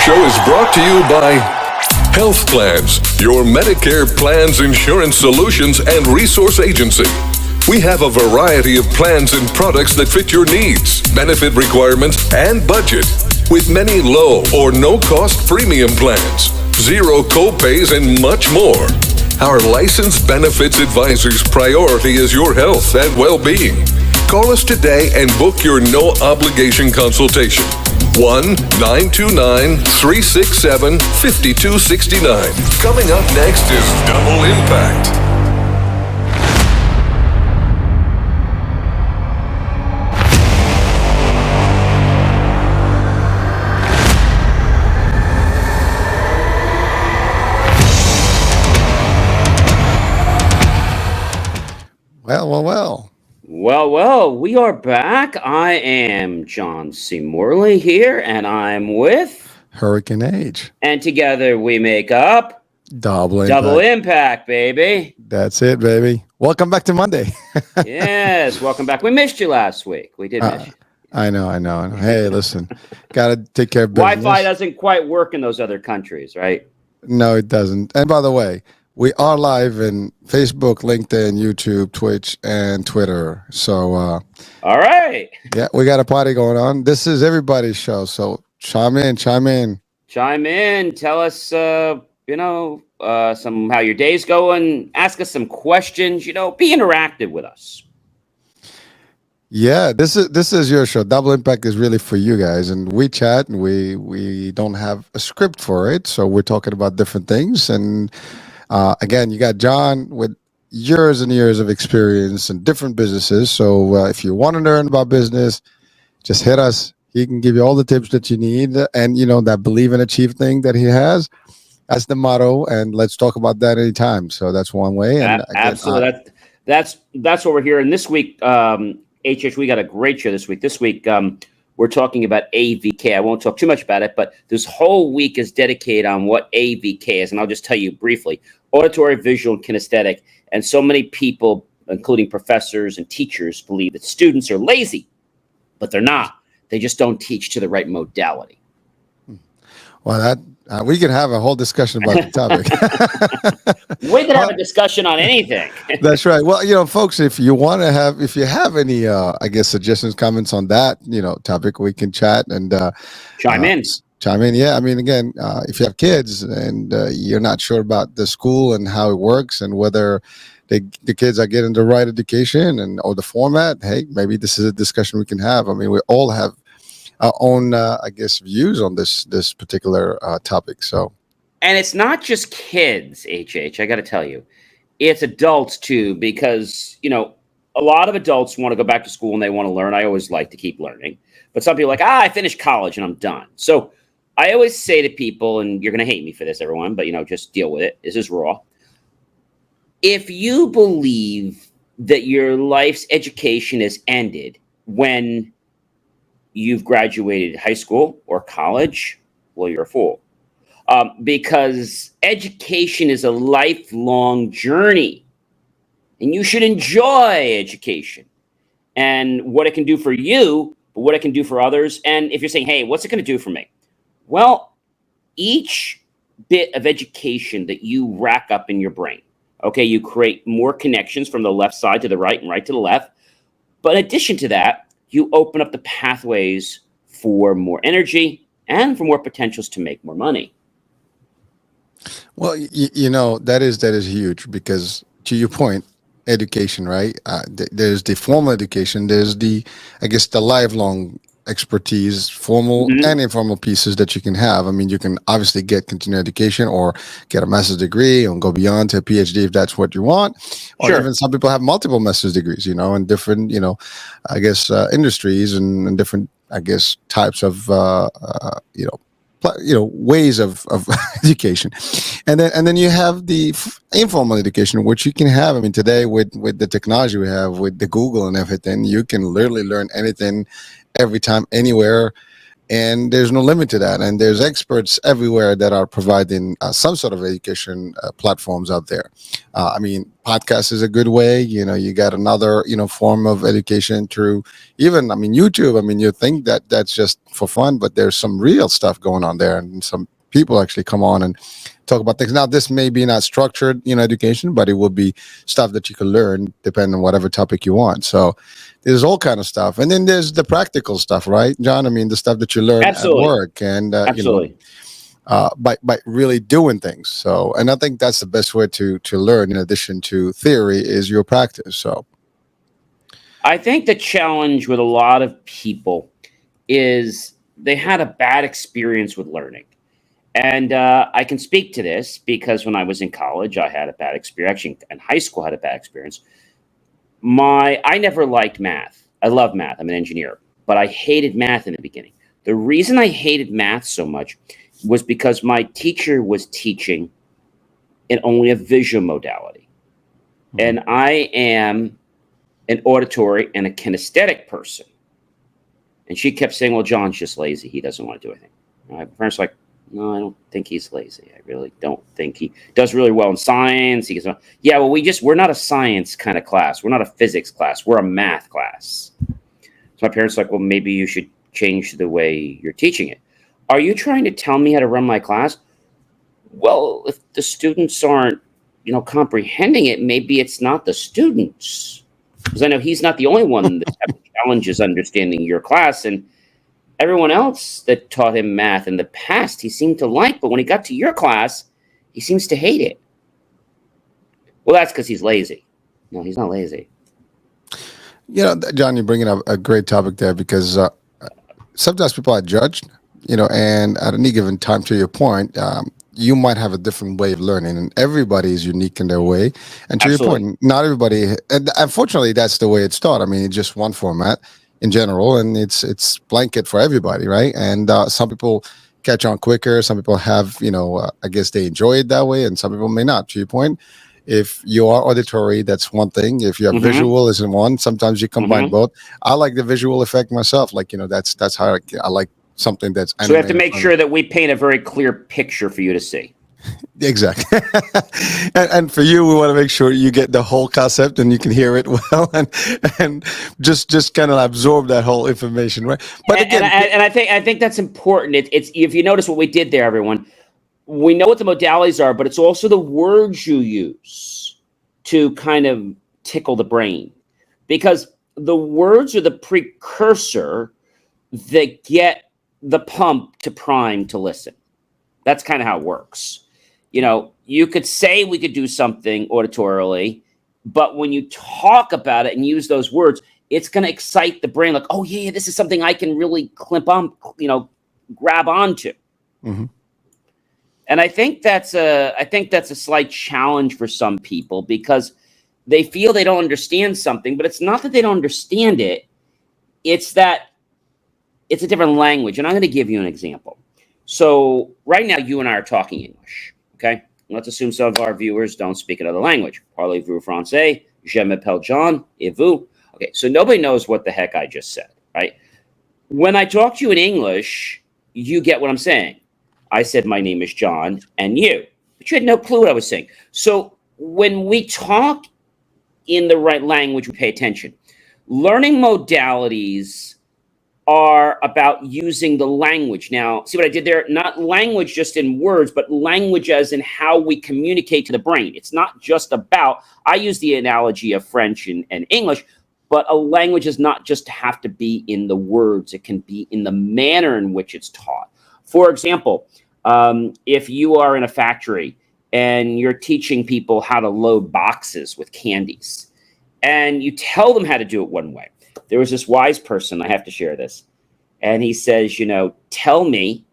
show is brought to you by Health Plans, your Medicare plans, insurance solutions, and resource agency. We have a variety of plans and products that fit your needs, benefit requirements, and budget, with many low or no-cost premium plans, zero co-pays, and much more. Our licensed benefits advisor's priority is your health and well-being. Call us today and book your no-obligation consultation. 1-929-367-5269. Coming up next is Double Impact. Well, we are back. I am John C. Morley here, and I'm with Hurricane Age. And together we make up Double Impact, baby. That's it, baby. Welcome back to Monday. Yes, welcome back. We missed you last week. We did miss you. I know. Hey, listen, got to take care of business. Wi-Fi doesn't quite work in those other countries, right? No, it doesn't. And by the way, we are live in Facebook, LinkedIn, YouTube, Twitch, and Twitter. So, all right. Yeah, we got a party going on. This is everybody's show. So chime in. Tell us, some how your day's going. Ask us some questions. Be interactive with us. Yeah, this is your show. Double Impact is really for you guys, and we chat, and we don't have a script for it, so we're talking about different things. And again, you got John with years and years of experience in different businesses. So if you want to learn about business, just hit us. He can give you all the tips that you need. And, that believe and achieve thing that he has, that's the motto. And let's talk about that anytime. So that's one way. And absolutely. That's what we're hearing this week. HH, we got a great show this week. This week, we're talking about AVK. I won't talk too much about it, but this whole week is dedicated on what AVK is. And I'll just tell you briefly: auditory, visual, and kinesthetic. And so many people, including professors and teachers, believe that students are lazy, but they're not. They just don't teach to the right modality. Well, we could have a whole discussion about the topic. We could have a discussion on anything. That's right. Well, folks, if you have any, suggestions, comments on that, topic, we can chat and chime in. Yeah. I mean, again, if you have kids and you're not sure about the school and how it works and whether the kids are getting the right education or the format, hey, maybe this is a discussion we can have. I mean, we all have our own, views on this particular topic. So, and it's not just kids, HH. I got to tell you, it's adults too, because a lot of adults want to go back to school and they want to learn. I always like to keep learning, but some people are like, I finished college and I'm done. So I always say to people, and you're going to hate me for this, everyone, but just deal with it. This is raw. If you believe that your life's education is ended when you've graduated high school or college, well, you're a fool. Because education is a lifelong journey, and you should enjoy education and what it can do for you, but what it can do for others. And if you're saying, hey, what's it going to do for me? Well, each bit of education that you rack up in your brain, okay, you create more connections from the left side to the right and right to the left. But in addition to that, you open up the pathways for more energy and for more potentials to make more money. Well, that is huge, because to your point, education, right? There's the formal education. There's the lifelong expertise, formal and informal pieces that you can have. I mean, you can obviously get continuing education or get a master's degree and go beyond to a PhD if that's what you want. Or even some people have multiple master's degrees, in different, industries and different, types of, ways of education. And then you have the informal education, which you can have. I mean, today with the technology we have with the Google and everything, you can literally learn anything, every time, anywhere, And there's no limit to that. And there's experts everywhere that are providing some sort of education platforms out there. I mean, podcast is a good way. You got another, form of education through even, I mean, YouTube. I mean, you think that that's just for fun, but there's some real stuff going on there, and some people actually come on and talk about things. Now, this may be not structured, education, but it will be stuff that you can learn depending on whatever topic you want. So there's all kind of stuff, and then there's the practical stuff, right, John? I mean, the stuff that you learn at Absolutely. work, and Absolutely. by really doing things. So, and I think that's the best way to learn, in addition to theory, is your practice. So, I think the challenge with a lot of people is they had a bad experience with learning. And I can speak to this because when I was in college, I had a bad experience. Actually, in high school, I had a bad experience. I never liked math. I love math. I'm an engineer, but I hated math in the beginning. The reason I hated math so much was because my teacher was teaching in only a visual modality. And I am an auditory and a kinesthetic person. And she kept saying, well, John's just lazy. He doesn't want to do anything. My parents were like, no, I don't think he's lazy. I really don't think he does really well in science. He goes, yeah, well, we're not a science kind of class. We're not a physics class. We're a math class. So my parents were like, well, maybe you should change the way you're teaching it. Are you trying to tell me how to run my class? Well, if the students aren't, comprehending it, maybe it's not the students. Because I know he's not the only one that's having challenges understanding your class. And everyone else that taught him math in the past, he seemed to like. But when he got to your class, he seems to hate it. Well, that's because he's lazy. No, he's not lazy. John, you're bringing up a great topic there, because sometimes people are judged, and at any given time, to your point, you might have a different way of learning, and everybody is unique in their way. And to Absolutely. your point, not everybody, and unfortunately, that's the way it's taught. I mean, it's just one format in general, and it's blanket for everybody, right? And some people catch on quicker. Some people have, I guess they enjoy it that way, and some people may not. To your point, if you are auditory, that's one thing. If you have Mm-hmm. visual, is in one. Sometimes you combine Mm-hmm. both. I like the visual effect myself. Like, that's how I like something that's So we have to animated make from- sure that we paint a very clear picture for you to see. Exactly. and for you, we want to make sure you get the whole concept and you can hear it well, and just kind of absorb that whole information, right? But And, again, and I think that's important. It's if you notice what we did there, everyone, we know what the modalities are, but it's also the words you use to kind of tickle the brain, because the words are the precursor that get the pump to prime to listen. That's kind of how it works. You could say we could do something auditorily, but when you talk about it and use those words, it's going to excite the brain. Like, oh yeah, this is something I can really grab onto. Mhm. And I think that's a slight challenge for some people, because they feel they don't understand something, but it's not that they don't understand it. It's that it's a different language. And I'm going to give you an example. So right now, you and I are talking English, okay? Let's assume some of our viewers don't speak another language. Parlez-vous français? Je m'appelle John. Et vous? Okay, so nobody knows what the heck I just said, right? When I talk to you in English, you get what I'm saying. I said my name is John and you, but you had no clue what I was saying. So when we talk in the right language, we pay attention. Learning modalities are about using the language. Now, see what I did there? Not language just in words, but language as in how we communicate to the brain. It's not just about, I use the analogy of French and English, but a language does not just have to be in the words. It can be in the manner in which it's taught. For example, if you are in a factory and you're teaching people how to load boxes with candies, and you tell them how to do it one way. There was this wise person, I have to share this, and he says, tell me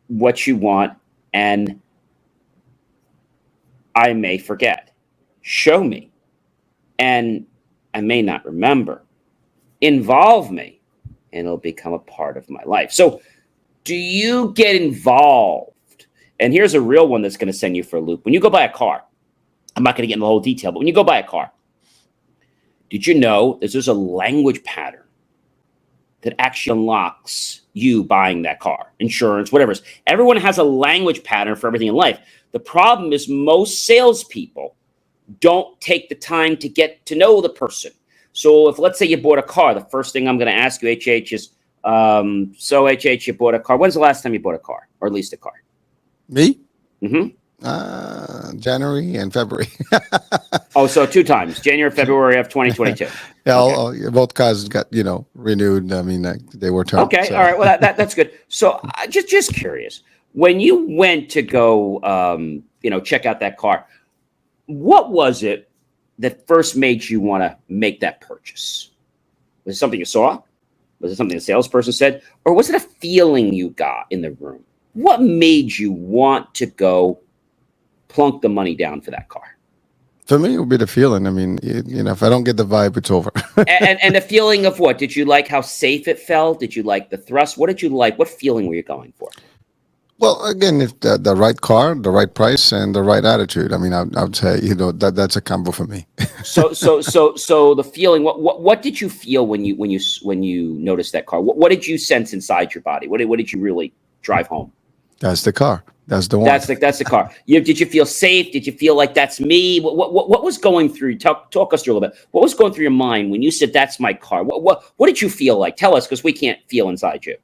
what you want, and I may forget. Show me, and I may not remember. Involve me, and it'll become a part of my life. So do you get involved? And here's a real one that's going to send you for a loop. When you go buy a car, I'm not going to get into the whole detail, but when you go buy a car, did you know there's a language pattern that actually unlocks you buying that car, insurance, whatever it is. Everyone has a language pattern for everything in life. The problem is most salespeople don't take the time to get to know the person. So if, let's say, you bought a car, the first thing I'm going to ask you, HH, is, so HH, you bought a car. When's the last time you bought a car or leased a car? Me? Mm-hmm. January and February. Oh, so 2 times, January, February of 2022. Yeah, Okay. both cars got renewed. I mean, they were turned. Okay, so. all right. Well, that's good. So, just curious, when you went to go, check out that car, what was it that first made you want to make that purchase? Was it something you saw? Was it something a salesperson said, or was it a feeling you got in the room? What made you want to go plunk the money down for that car? For me, it would be the feeling. I mean, if I don't get the vibe, it's over. and the feeling of what? Did you like how safe it felt? Did you like the thrust? What did you like? What feeling were you going for? Well, again, if the right car, the right price, and the right attitude, I mean, I would say that's a combo for me. So the feeling. What did you feel when you noticed that car? What did you sense inside your body? What did you really drive home? That's the car. That's the one. That's the car. Did you feel safe? Did you feel like that's me? What was going through? Talk us through a little bit. What was going through your mind when you said that's my car? What did you feel like? Tell us, because we can't feel inside you.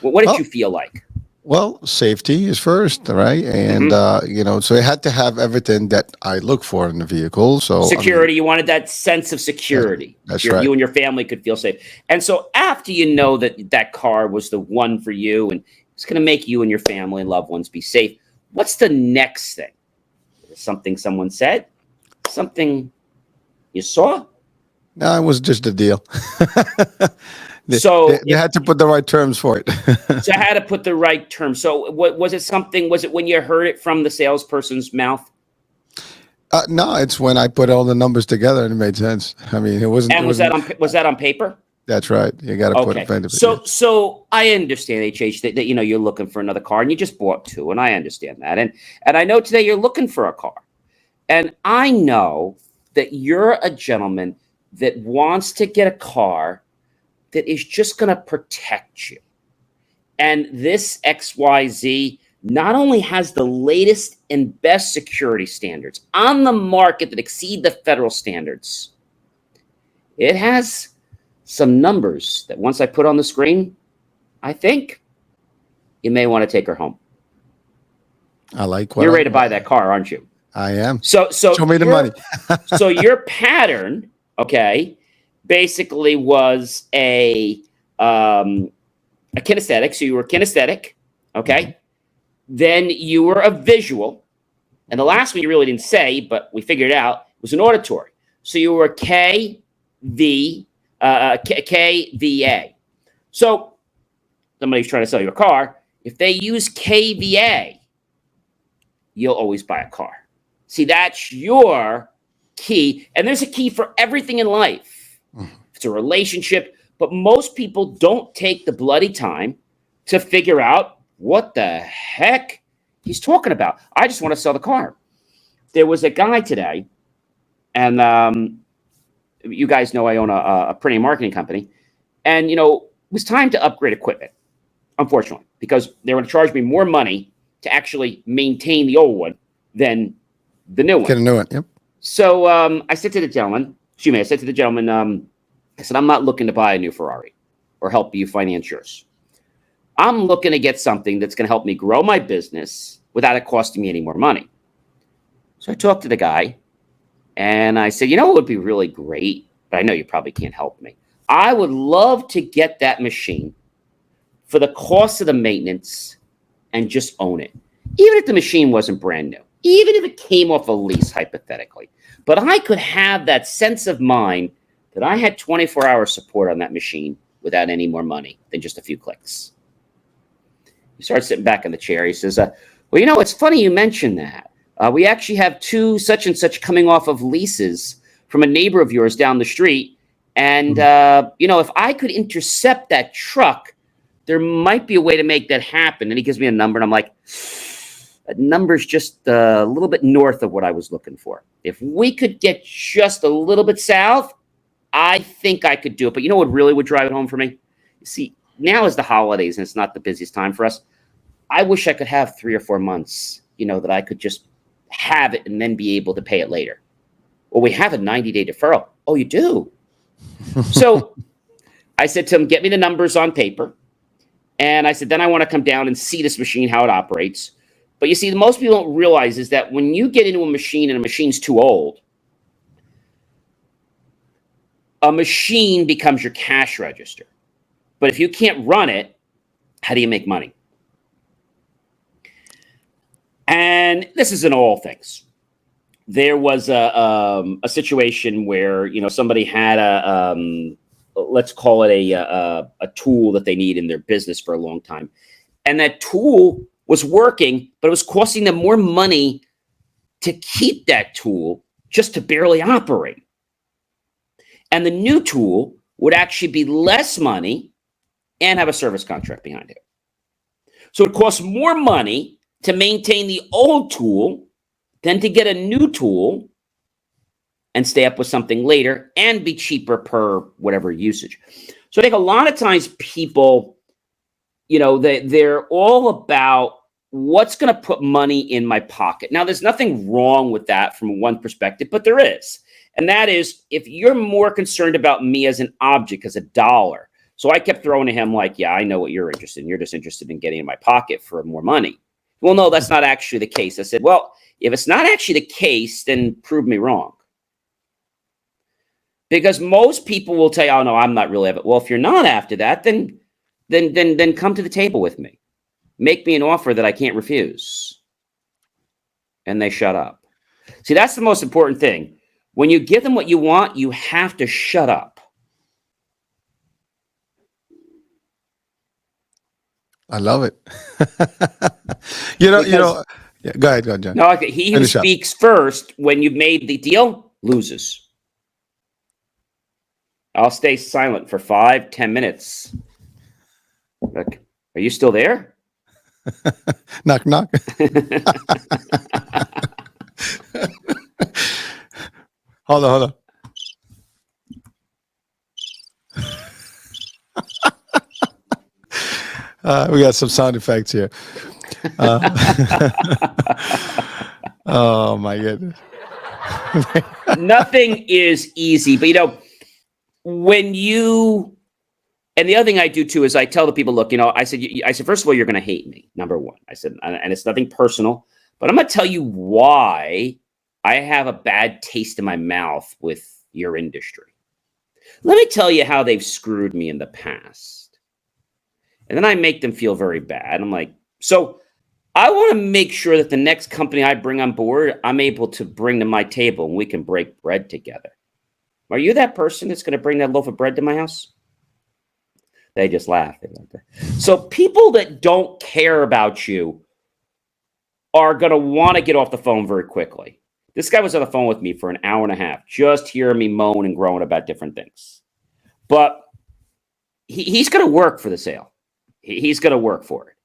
What did you feel like? Well, safety is first, right? And so it had to have everything that I look for in the vehicle. So security. You wanted that sense of security. That's right. You and your family could feel safe. And so after you know that car was the one for you, and it's going to make you and your family and loved ones be safe, what's the next thing? Something someone said? Something you saw? No, it was just a deal. They had to put the right terms for it. So I had to put the right terms. So what was it? Was it when you heard it from the salesperson's mouth? No, it's when I put all the numbers together and it made sense. I mean, it wasn't. And was that on paper? That's right. You got to put it pen to paper. So I understand, HH, that you're looking for another car, and you just bought 2, and I understand that, and I know today you're looking for a car, and I know that you're a gentleman that wants to get a car that is just going to protect you, and this XYZ not only has the latest and best security standards on the market that exceed the federal standards, it has some numbers that once I put on the screen, I think you may want to take her home. I like what you're ready to buy that car, aren't you? I am. So show me the money. So your pattern, okay, basically was a kinesthetic. So you were kinesthetic, okay. Mm-hmm. Then you were a visual, and the last one you really didn't say, but we figured it out, was an auditory. So you were KVA. So somebody's trying to sell you a car. If they use KVA, you'll always buy a car. See, that's your key. And there's a key for everything in life. It's a relationship, but most people don't take the bloody time to figure out what the heck he's talking about. I just want to sell the car. There was a guy today, and you guys know I own a printing and marketing company, and it was time to upgrade equipment, unfortunately, because they were going to charge me more money to actually maintain the old one than the new one. Get a new one, yep. So I said to the gentleman, I said, I'm not looking to buy a new Ferrari or help you finance yours. I'm looking to get something that's going to help me grow my business without it costing me any more money. So I talked to the guy, and I said, it would be really great, but I know you probably can't help me. I would love to get that machine for the cost of the maintenance and just own it. Even if the machine wasn't brand new, even if it came off a lease, hypothetically. But I could have that sense of mind that I had 24-hour support on that machine without any more money than just a few clicks. He starts sitting back in the chair. He says, well, it's funny you mentioned that. We actually have 2 such and such coming off of leases from a neighbor of yours down the street. And, if I could intercept that truck, there might be a way to make that happen. And he gives me a number, and I'm like, that number's just a little bit north of what I was looking for. If we could get just a little bit south, I think I could do it. But what really would drive it home for me? See, now is the holidays and it's not the busiest time for us. I wish I could have 3 or 4 months, that I could just have it and then be able to pay it later. Well, we have a 90-day deferral. Oh, you do? So I said to him, get me the numbers on paper. And I said, then I want to come down and see this machine, how it operates. But you see, most people don't realize is that when you get into a machine and a machine's too old, a machine becomes your cash register. But if you can't run it, how do you make money? And this is in all things. There was a situation where, somebody had let's call it a tool that they need in their business for a long time. And that tool was working, but it was costing them more money to keep that tool just to barely operate. And the new tool would actually be less money and have a service contract behind it. So it costs more money to maintain the old tool than to get a new tool and stay up with something later and be cheaper per whatever usage. So I think a lot of times people, they're all about what's going to put money in my pocket. Now, there's nothing wrong with that from one perspective, but there is. And that is, if you're more concerned about me as an object, as a dollar. So I kept throwing to him like, yeah, I know what you're interested in. You're just interested in getting in my pocket for more money. Well, no, that's not actually the case. I said, well, if it's not actually the case, then prove me wrong. Because most people will tell you, oh, no, I'm not really. Well, if you're not after that, then come to the table with me. Make me an offer that I can't refuse. And they shut up. See, that's the most important thing. When you give them what you want, you have to shut up. I love it. Yeah, go ahead, John. No, he who speaks first when you've made the deal loses. I'll stay silent for 5-10 minutes. Look, are you still there? Knock, knock. Hold on. We got some sound effects here. Oh my goodness. Nothing is easy, but when you, and the other thing I do too is I tell the people, look, I said, first of all, you're going to hate me. Number one, I said, and it's nothing personal, but I'm going to tell you why I have a bad taste in my mouth with your industry. Let me tell you how they've screwed me in the past. And then I make them feel very bad. I'm like, so I want to make sure that the next company I bring on board, I'm able to bring to my table and we can break bread together. Are you that person that's going to bring that loaf of bread to my house? They just laugh. So people that don't care about you are going to want to get off the phone very quickly. This guy was on the phone with me for an hour and a half, just hearing me moan and groan about different things. But he's going to work for the sale. He's going to work for it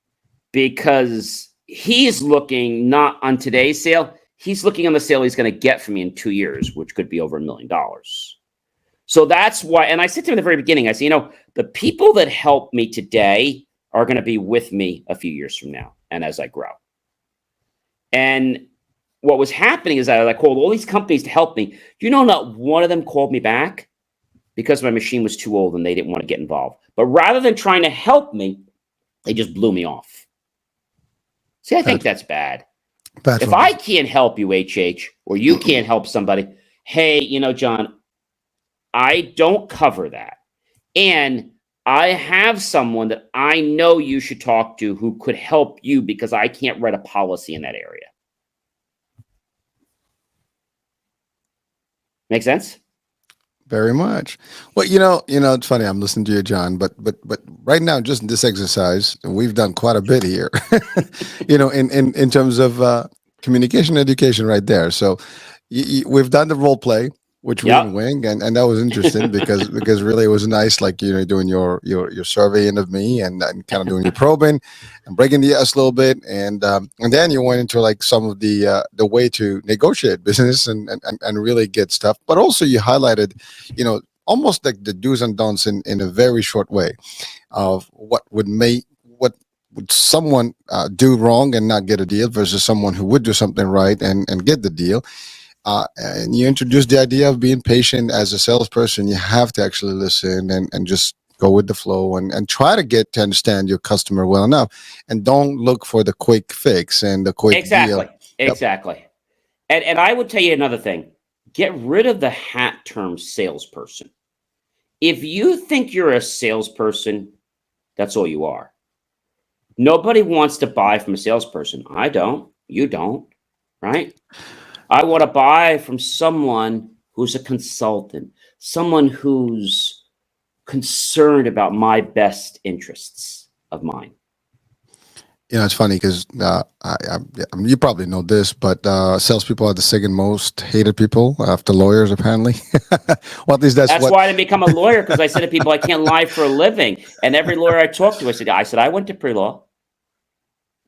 because he's looking not on today's sale. He's looking on the sale he's going to get from me in 2 years, which could be over $1 million. So that's why, and I said to him at the very beginning, I said, the people that help me today are going to be with me a few years from now and as I grow. And what was happening is I called all these companies to help me. Do you know not one of them called me back because my machine was too old and they didn't want to get involved. But rather than trying to help me, they just blew me off. See, I think that's bad. If I can't help you, HH, or you can't help somebody, hey, John, I don't cover that. And I have someone that I know you should talk to who could help you because I can't write a policy in that area. Make sense? Very much. Well, it's funny. I'm listening to you, John, but right now, just in this exercise, we've done quite a bit here, in terms of communication education right there. So we've done the role play, which we didn't wing, and that was interesting because really it was nice, like doing your surveying of me and kind of doing your probing and breaking the ice a little bit, and then you went into like some of the way to negotiate business and really get stuff, but also you highlighted almost like the do's and don'ts in a very short way. of what would someone do wrong and not get a deal versus someone who would do something right and get the deal. And you introduce the idea of being patient as a salesperson. You have to actually listen and just go with the flow and try to get to understand your customer well enough, and don't look for the quick fix and the quick Exactly. deal. Yep. Exactly. And I would tell you another thing. Get rid of the hat term salesperson. If you think you're a salesperson, that's all you are. Nobody wants to buy from a salesperson. I don't. You don't. Right? I want to buy from someone who's a consultant, someone who's concerned about my best interests of mine. You know, it's funny because you probably know this, but salespeople are the second most hated people after lawyers, apparently. Well, at least that's what. Why I didn't become a lawyer, because I said to people, I can't lie for a living. And every lawyer I talked to, I said, I went to pre-law,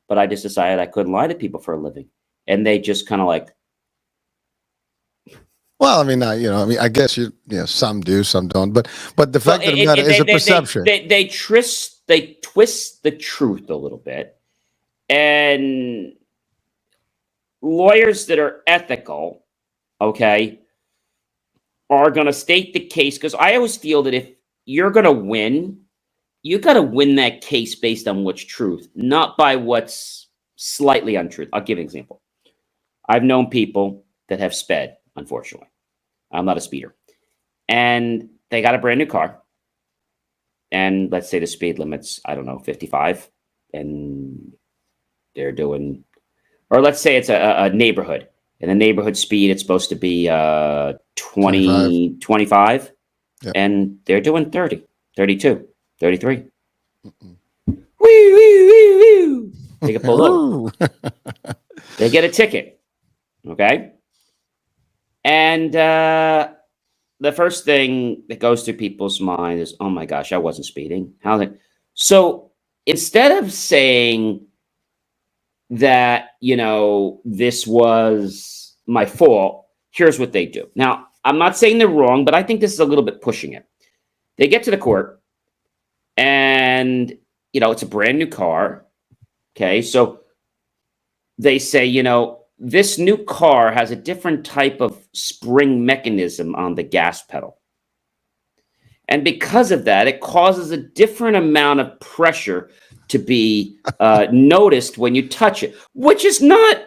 but I just decided I couldn't lie to people for a living. And they just kind of like, Well, I mean, I guess some do, some don't. But the fact of the matter is a perception. They twist the truth a little bit. And lawyers that are ethical, okay, are going to state the case, because I always feel that if you're going to win, you got to win that case based on what's truth, not by what's slightly untruth. I'll give an example. I've known people that have sped, unfortunately. I'm not a speeder. And they got a brand new car. And let's say the speed limit's, 55. And they're doing, or let's say it's a neighborhood. And the neighborhood speed, it's supposed to be 25. Yep. And they're doing 30, 32, 33. Woo, woo, woo, woo. They get pulled over. They get a ticket. Okay. And the first thing that goes through people's mind is, oh my gosh, I wasn't speeding. So instead of saying that, this was my fault, here's what they do. Now, I'm not saying they're wrong, but I think this is a little bit pushing it. They get to the court and, it's a brand new car. Okay. So they say, this new car has a different type of spring mechanism on the gas pedal. And because of that, it causes a different amount of pressure to be noticed when you touch it, which is not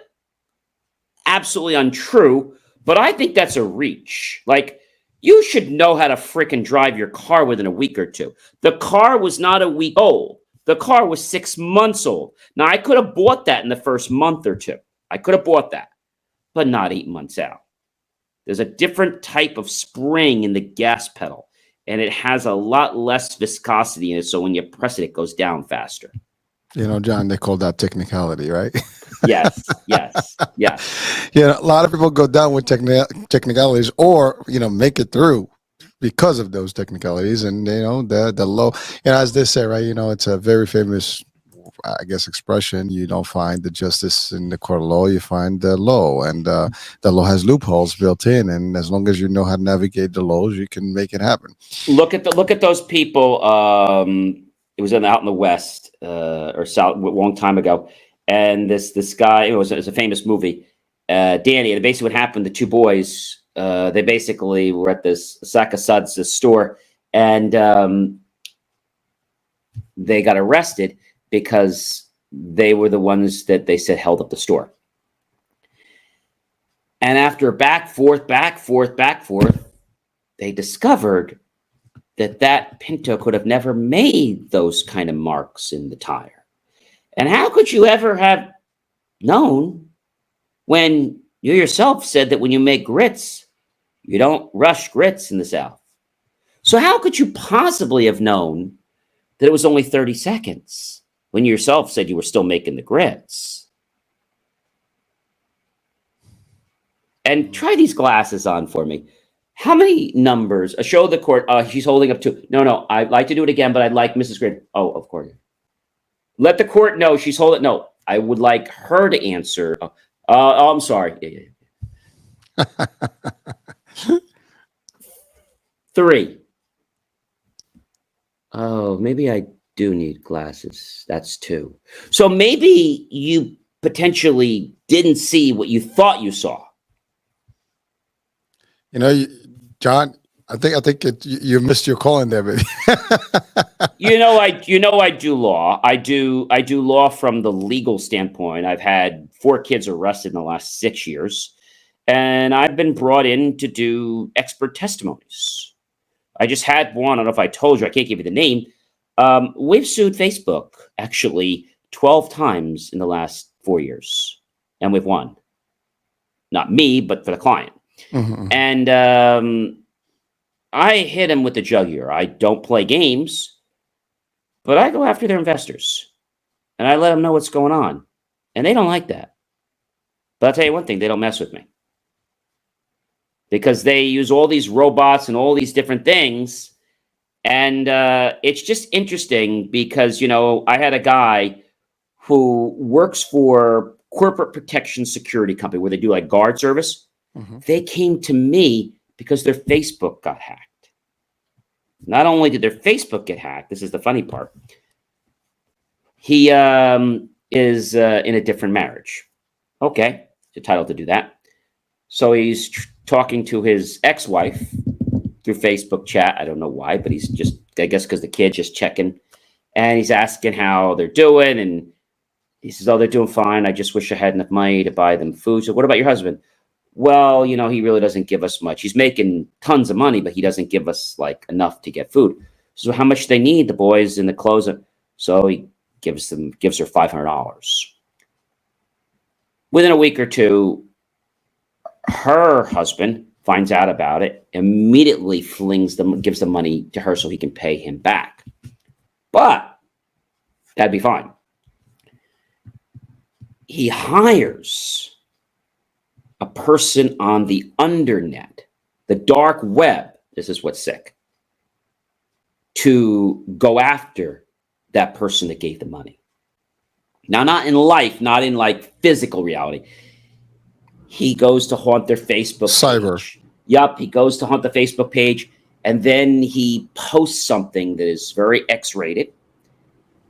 absolutely untrue, but I think that's a reach. Like, you should know how to frickin' drive your car within a week or two. The car was not a week old. The car was 6 months old. Now, I could have bought that in the first month or two. I could have bought that, but not 8 months out. There's a different type of spring in the gas pedal, and it has a lot less viscosity in it, so when you press it, it goes down faster. John, they call that technicality, right? Yes. A lot of people go down with technicalities, or make it through because of those technicalities, and the low. As they say, right? It's a very famous, I guess, expression. You don't find the justice in the court of law, you find the law, and the law has loopholes built in, and as long as you know how to navigate the laws, you can make it happen. Look at those people. It was out in the West or South a long time ago, and this guy, it was a famous movie, Danny. And basically, what happened? The two boys, they basically were at this Sack of Suds, this store, and they got arrested because they were the ones that they said held up the store. And after back, forth, they discovered that Pinto could have never made those kind of marks in the tire. And how could you ever have known when you yourself said that when you make grits, you don't rush grits in the South? So how could you possibly have known that it was only 30 seconds when you yourself said you were still making the grits? And try these glasses on for me. How many numbers? Show the court. She's holding up two. No. I'd like to do it again, but I'd like Mrs. Grid. Oh, of course. Let the court know she's holding. No, I would like her to answer. I'm sorry. Yeah. 3. Oh, maybe I do need glasses. That's two. So maybe you potentially didn't see what you thought you saw. John, I think you missed your call in there, baby. I do law. I do law from the legal standpoint. I've had 4 kids arrested in the last 6 years, and I've been brought in to do expert testimonies. I just had one. I don't know if I told you. I can't give you the name. We've sued Facebook actually 12 times in the last 4 years, and we've won. Not me, but for the client. Mm-hmm. And I hit him with the jugular. I don't play games, but I go after their investors, and I let them know what's going on, and they don't like that. But I'll tell you one thing: they don't mess with me because they use all these robots and all these different things. And it's just interesting because, I had a guy who works for corporate protection security company where they do like guard service. Mm-hmm. They came to me because their Facebook got hacked. Not only did their Facebook get hacked, this is the funny part. He is in a different marriage. Okay, he's entitled to do that. So he's talking to his ex-wife through Facebook chat. I don't know why, but he's just, I guess because the kid's just checking. And he's asking how they're doing. And he says, oh, they're doing fine. I just wish I had enough money to buy them food. So what about your husband? Well, he really doesn't give us much. He's making tons of money, but he doesn't give us like enough to get food. So how much they need, the boys and the clothes. So he gives her $500. Within a week or two, her husband finds out about it, immediately gives the money to her so he can pay him back. But that'd be fine. He hires a person on the undernet, the dark web. This is what's sick. To go after that person that gave the money. Now, not in life, not in like physical reality. He goes to haunt their Facebook Cyber. page. Yup, he goes to haunt the Facebook page, and then he posts something that is very X-rated,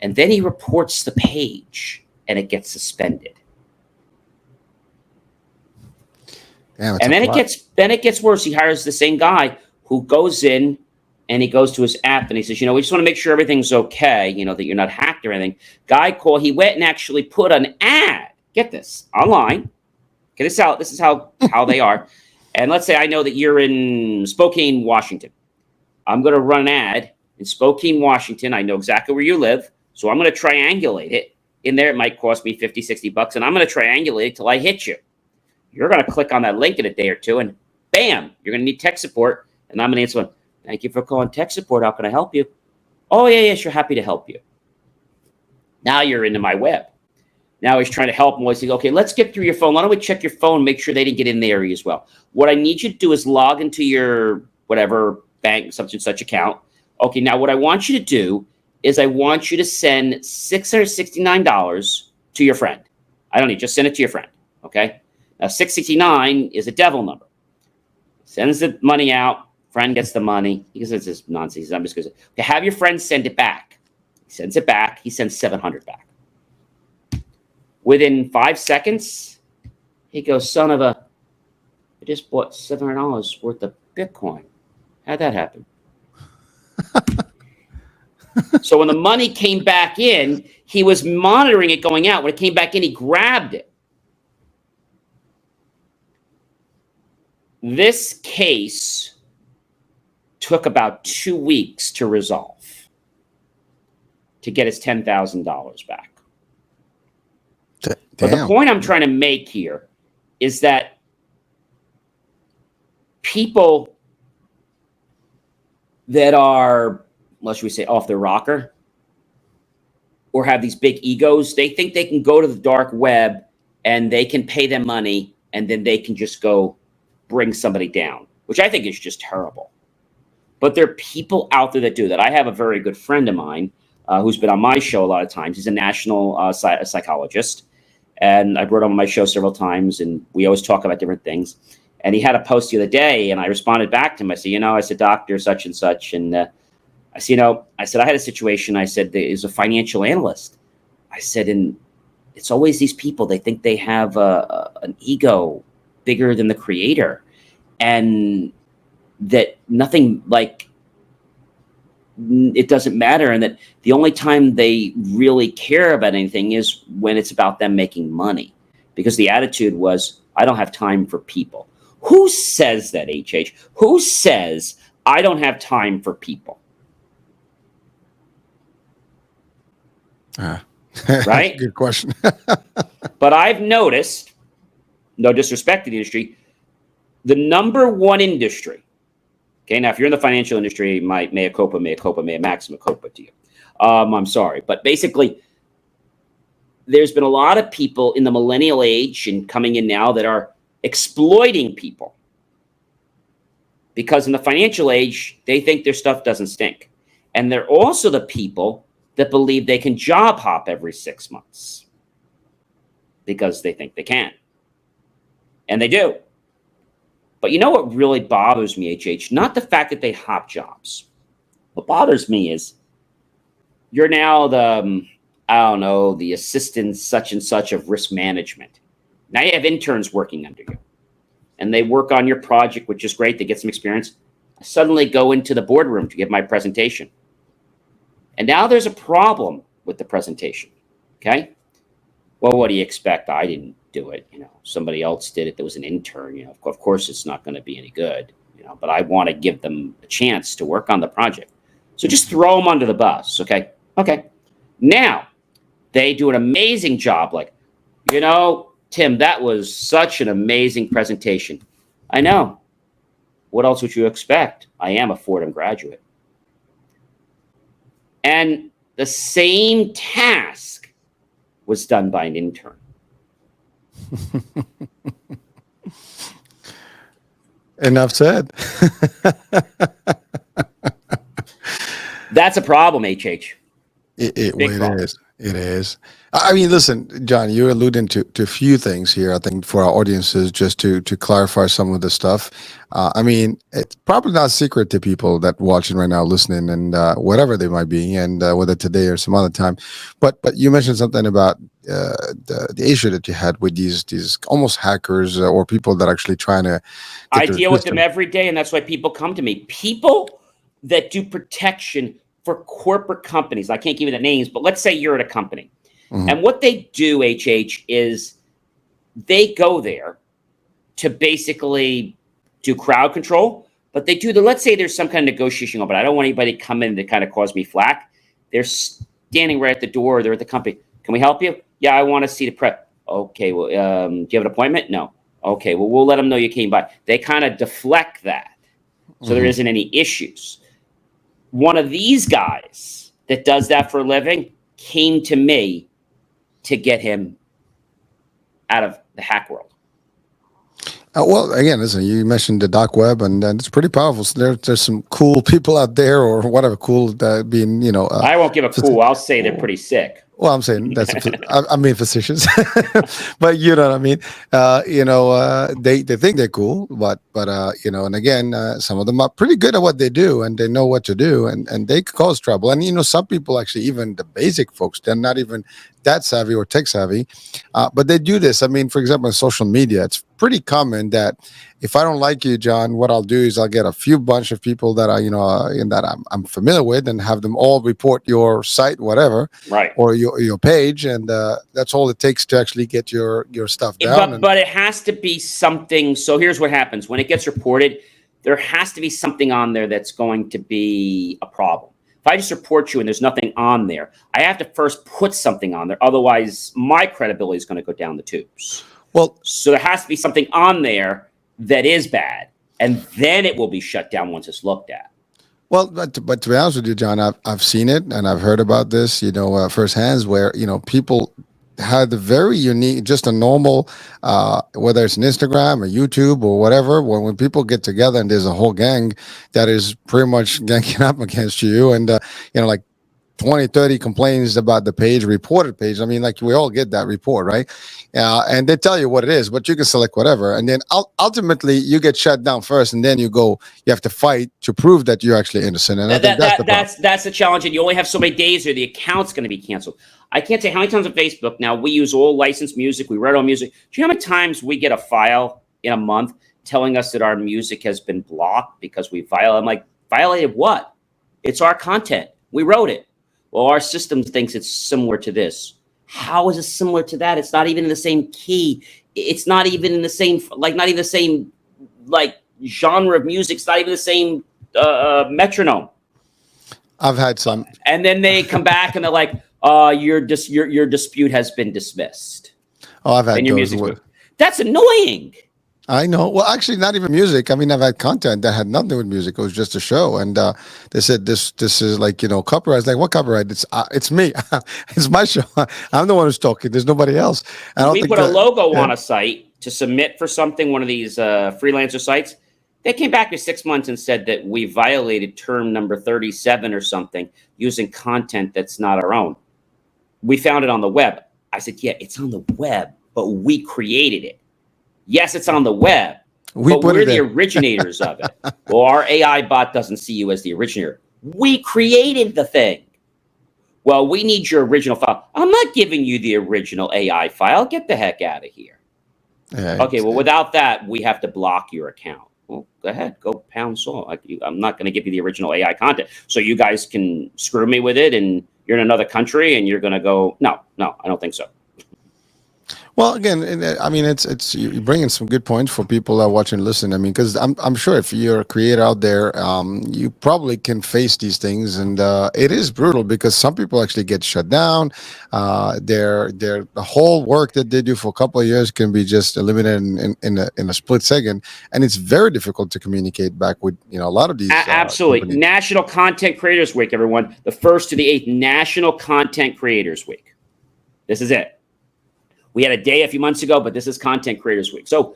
and then he reports the page, and it gets suspended. Damn, And then it gets worse. He hires the same guy who goes in and he goes to his app and he says, we just want to make sure everything's okay, that you're not hacked or anything. He went and actually put an ad, get this, online. Okay, this is how they are. And let's say I know that you're in Spokane, Washington. I'm going to run an ad in Spokane, Washington. I know exactly where you live. So I'm going to triangulate it. In there, it might cost me $50, $60, and I'm going to triangulate it till I hit you. You're going to click on that link in a day or two, and bam, you're going to need tech support. And I'm going to answer one. Thank you for calling tech support. How can I help you? Oh, yeah, sure. Happy to help you. Now you're into my web. Now he's trying to help him. He says, okay, let's get through your phone. Why don't we check your phone, make sure they didn't get in the area as well. What I need you to do is log into your whatever bank, such and such account. Okay, now what I want you to do is I want you to send $669 to your friend. I don't need, just send it to your friend, okay? Now, 669 is a devil number. Sends the money out. Friend gets the money. He says this nonsense. I'm just going to say, okay, have your friend send it back. He sends it back. He sends 700 back. Within 5 seconds, he goes, son of a, I just bought $700 worth of Bitcoin. How'd that happen? So when the money came back in, he was monitoring it going out. When it came back in, he grabbed it. This case took about 2 weeks to resolve to get his $10,000 back. Damn. But the point I'm trying to make here is that people that are, what should we say, off their rocker or have these big egos, they think they can go to the dark web and they can pay them money and then they can just go bring somebody down, which I think is just terrible. But there are people out there that do that. I have a very good friend of mine who's been on my show a lot of times. He's a national psychologist. And I brought him on my show several times, and we always talk about different things. And he had a post the other day, and I responded back to him. I said, I said, Dr. such and such, and I said, I had a situation. I said, there is a financial analyst. I said, and it's always these people, they think they have an ego bigger than the creator, and that nothing, like, it doesn't matter, and that the only time they really care about anything is when it's about them making money, because the attitude was, I don't have time for people. Who says that, HH? Who says I don't have time for people? Right? Good question. But I've noticed, no disrespect to the industry, the number one industry. Okay, now if you're in the financial industry, mea culpa, maxima culpa to you. I'm sorry, but basically, there's been a lot of people in the millennial age and coming in now that are exploiting people, because in the financial age, they think their stuff doesn't stink. And they're also the people that believe they can job hop every 6 months because they think they can. And they do. But you know what really bothers me, HH? Not the fact that they hop jobs. What bothers me is you're now the, the assistant such and such of risk management. Now you have interns working under you, and they work on your project, which is great. They get some experience. I suddenly go into the boardroom to give my presentation. And now there's a problem with the presentation. Okay. Well, what do you expect? I didn't do it. Somebody else did it. There was an intern. Of course, it's not going to be any good. But I want to give them a chance to work on the project. So just throw them under the bus. Okay. Okay. Now they do an amazing job. Like, Tim, that was such an amazing presentation. I know. What else would you expect? I am a Fordham graduate. And the same task was done by an intern. Enough said. That's a problem, HH. It is. It is. I mean, listen, John, you're alluding to a few things here, I think, for our audiences, just to clarify some of the stuff. I mean, it's probably not a secret to people that watching right now, listening, and whatever they might be, and whether today or some other time. But you mentioned something about the issue that you had with these almost hackers or people that are actually trying to. I deal with them every day, and that's why people come to me. People that do protection for corporate companies. I can't give you the names, but let's say you're at a company. Mm-hmm. And what they do, HH, is they go there to basically do crowd control, but they do let's say there's some kind of negotiation, but I don't want anybody to come in to kind of cause me flack. They're standing right at the door. They're at the company. Can we help you? Yeah, I want to see the prep. Okay, well, do you have an appointment? No. Okay, well, we'll let them know you came by. They kind of deflect that, so there isn't any issues. One of these guys that does that for a living came to me to get him out of the hack world. Well, again, listen, you mentioned the dark web, and it's pretty powerful. So there's some cool people out there, or whatever, cool being, I won't give a cool. I'll say they're pretty sick. Well, I'm saying I mean facetious, but you know what I mean. They think they're cool, but and again, some of them are pretty good at what they do, and they know what to do, and they cause trouble. And some people actually, even the basic folks, they're not even that savvy or tech savvy, but they do this. I mean, for example, on social media, it's pretty common that if I don't like you, John, what I'll do is I'll get a few bunch of people that that I'm familiar with, and have them all report your site, whatever, right, or your page, and that's all it takes to actually get your stuff down. But it has to be something. So here's what happens when it gets reported. There has to be something on there that's going to be a problem. If I just report you and there's nothing on there, I have to first put something on there. Otherwise, my credibility is going to go down the tubes. Well, so there has to be something on there that is bad, and then it will be shut down once it's looked at. Well, but to be honest with you, John, I've seen it, and I've heard about this, firsthand, where people had the very unique, just a normal, whether it's an Instagram or YouTube or whatever, when people get together and there's a whole gang that is pretty much ganking up against you, and like 20, 30 complaints about the page, reported page. I mean, like we all get that report, right? And they tell you what it is, but you can select whatever. And then ultimately you get shut down first, and then you have to fight to prove that you're actually innocent. And I think that's the problem. That's the challenge. And you only have so many days or the account's going to be canceled. I can't say how many times on Facebook now we use all licensed music. We write our music. Do you know how many times we get a file in a month telling us that our music has been blocked because we violated? I'm like, violated what? It's our content. We wrote it. Well, our system thinks it's similar to this. How is it similar to that? It's not even in the same key. It's not even in the same, not even the same, genre of music. It's not even the same metronome. I've had some. And then they come back and they're like, your dispute has been dismissed. Oh, I've had those. That's annoying. I know. Well, actually, not even music. I mean, I've had content that had nothing with music. It was just a show, and they said this is copyright. It's like, what copyright? It's me. It's my show. I'm the one who's talking. There's nobody else. We put a logo on a site to submit for something, one of these freelancer sites. They came back with 6 months and said that we violated term number 37 or something using content that's not our own. We found it on the web. I said, yeah, it's on the web, but we created it. Yes, it's on the web, but we're the originators of it. Well, our AI bot doesn't see you as the originator. We created the thing. Well, we need your original file. I'm not giving you the original AI file. Get the heck out of here. Yeah, okay, well, without that, we have to block your account. Well, go ahead, go pound saw. I'm not going to give you the original AI content. So you guys can screw me with it, and you're in another country, and you're going to go, no, I don't think so. Well, again, I mean, it's you bring in some good points for people that watch and listen. I mean, because I'm sure if you're a creator out there, you probably can face these things, and it is brutal because some people actually get shut down. The whole work that they do for a couple of years can be just eliminated in a split second, and it's very difficult to communicate back with a lot of these. Absolutely, companies. National Content Creators Week, everyone, the 1st to the 8th, National Content Creators Week. This is it. We had a day a few months ago, but this is Content Creators Week. So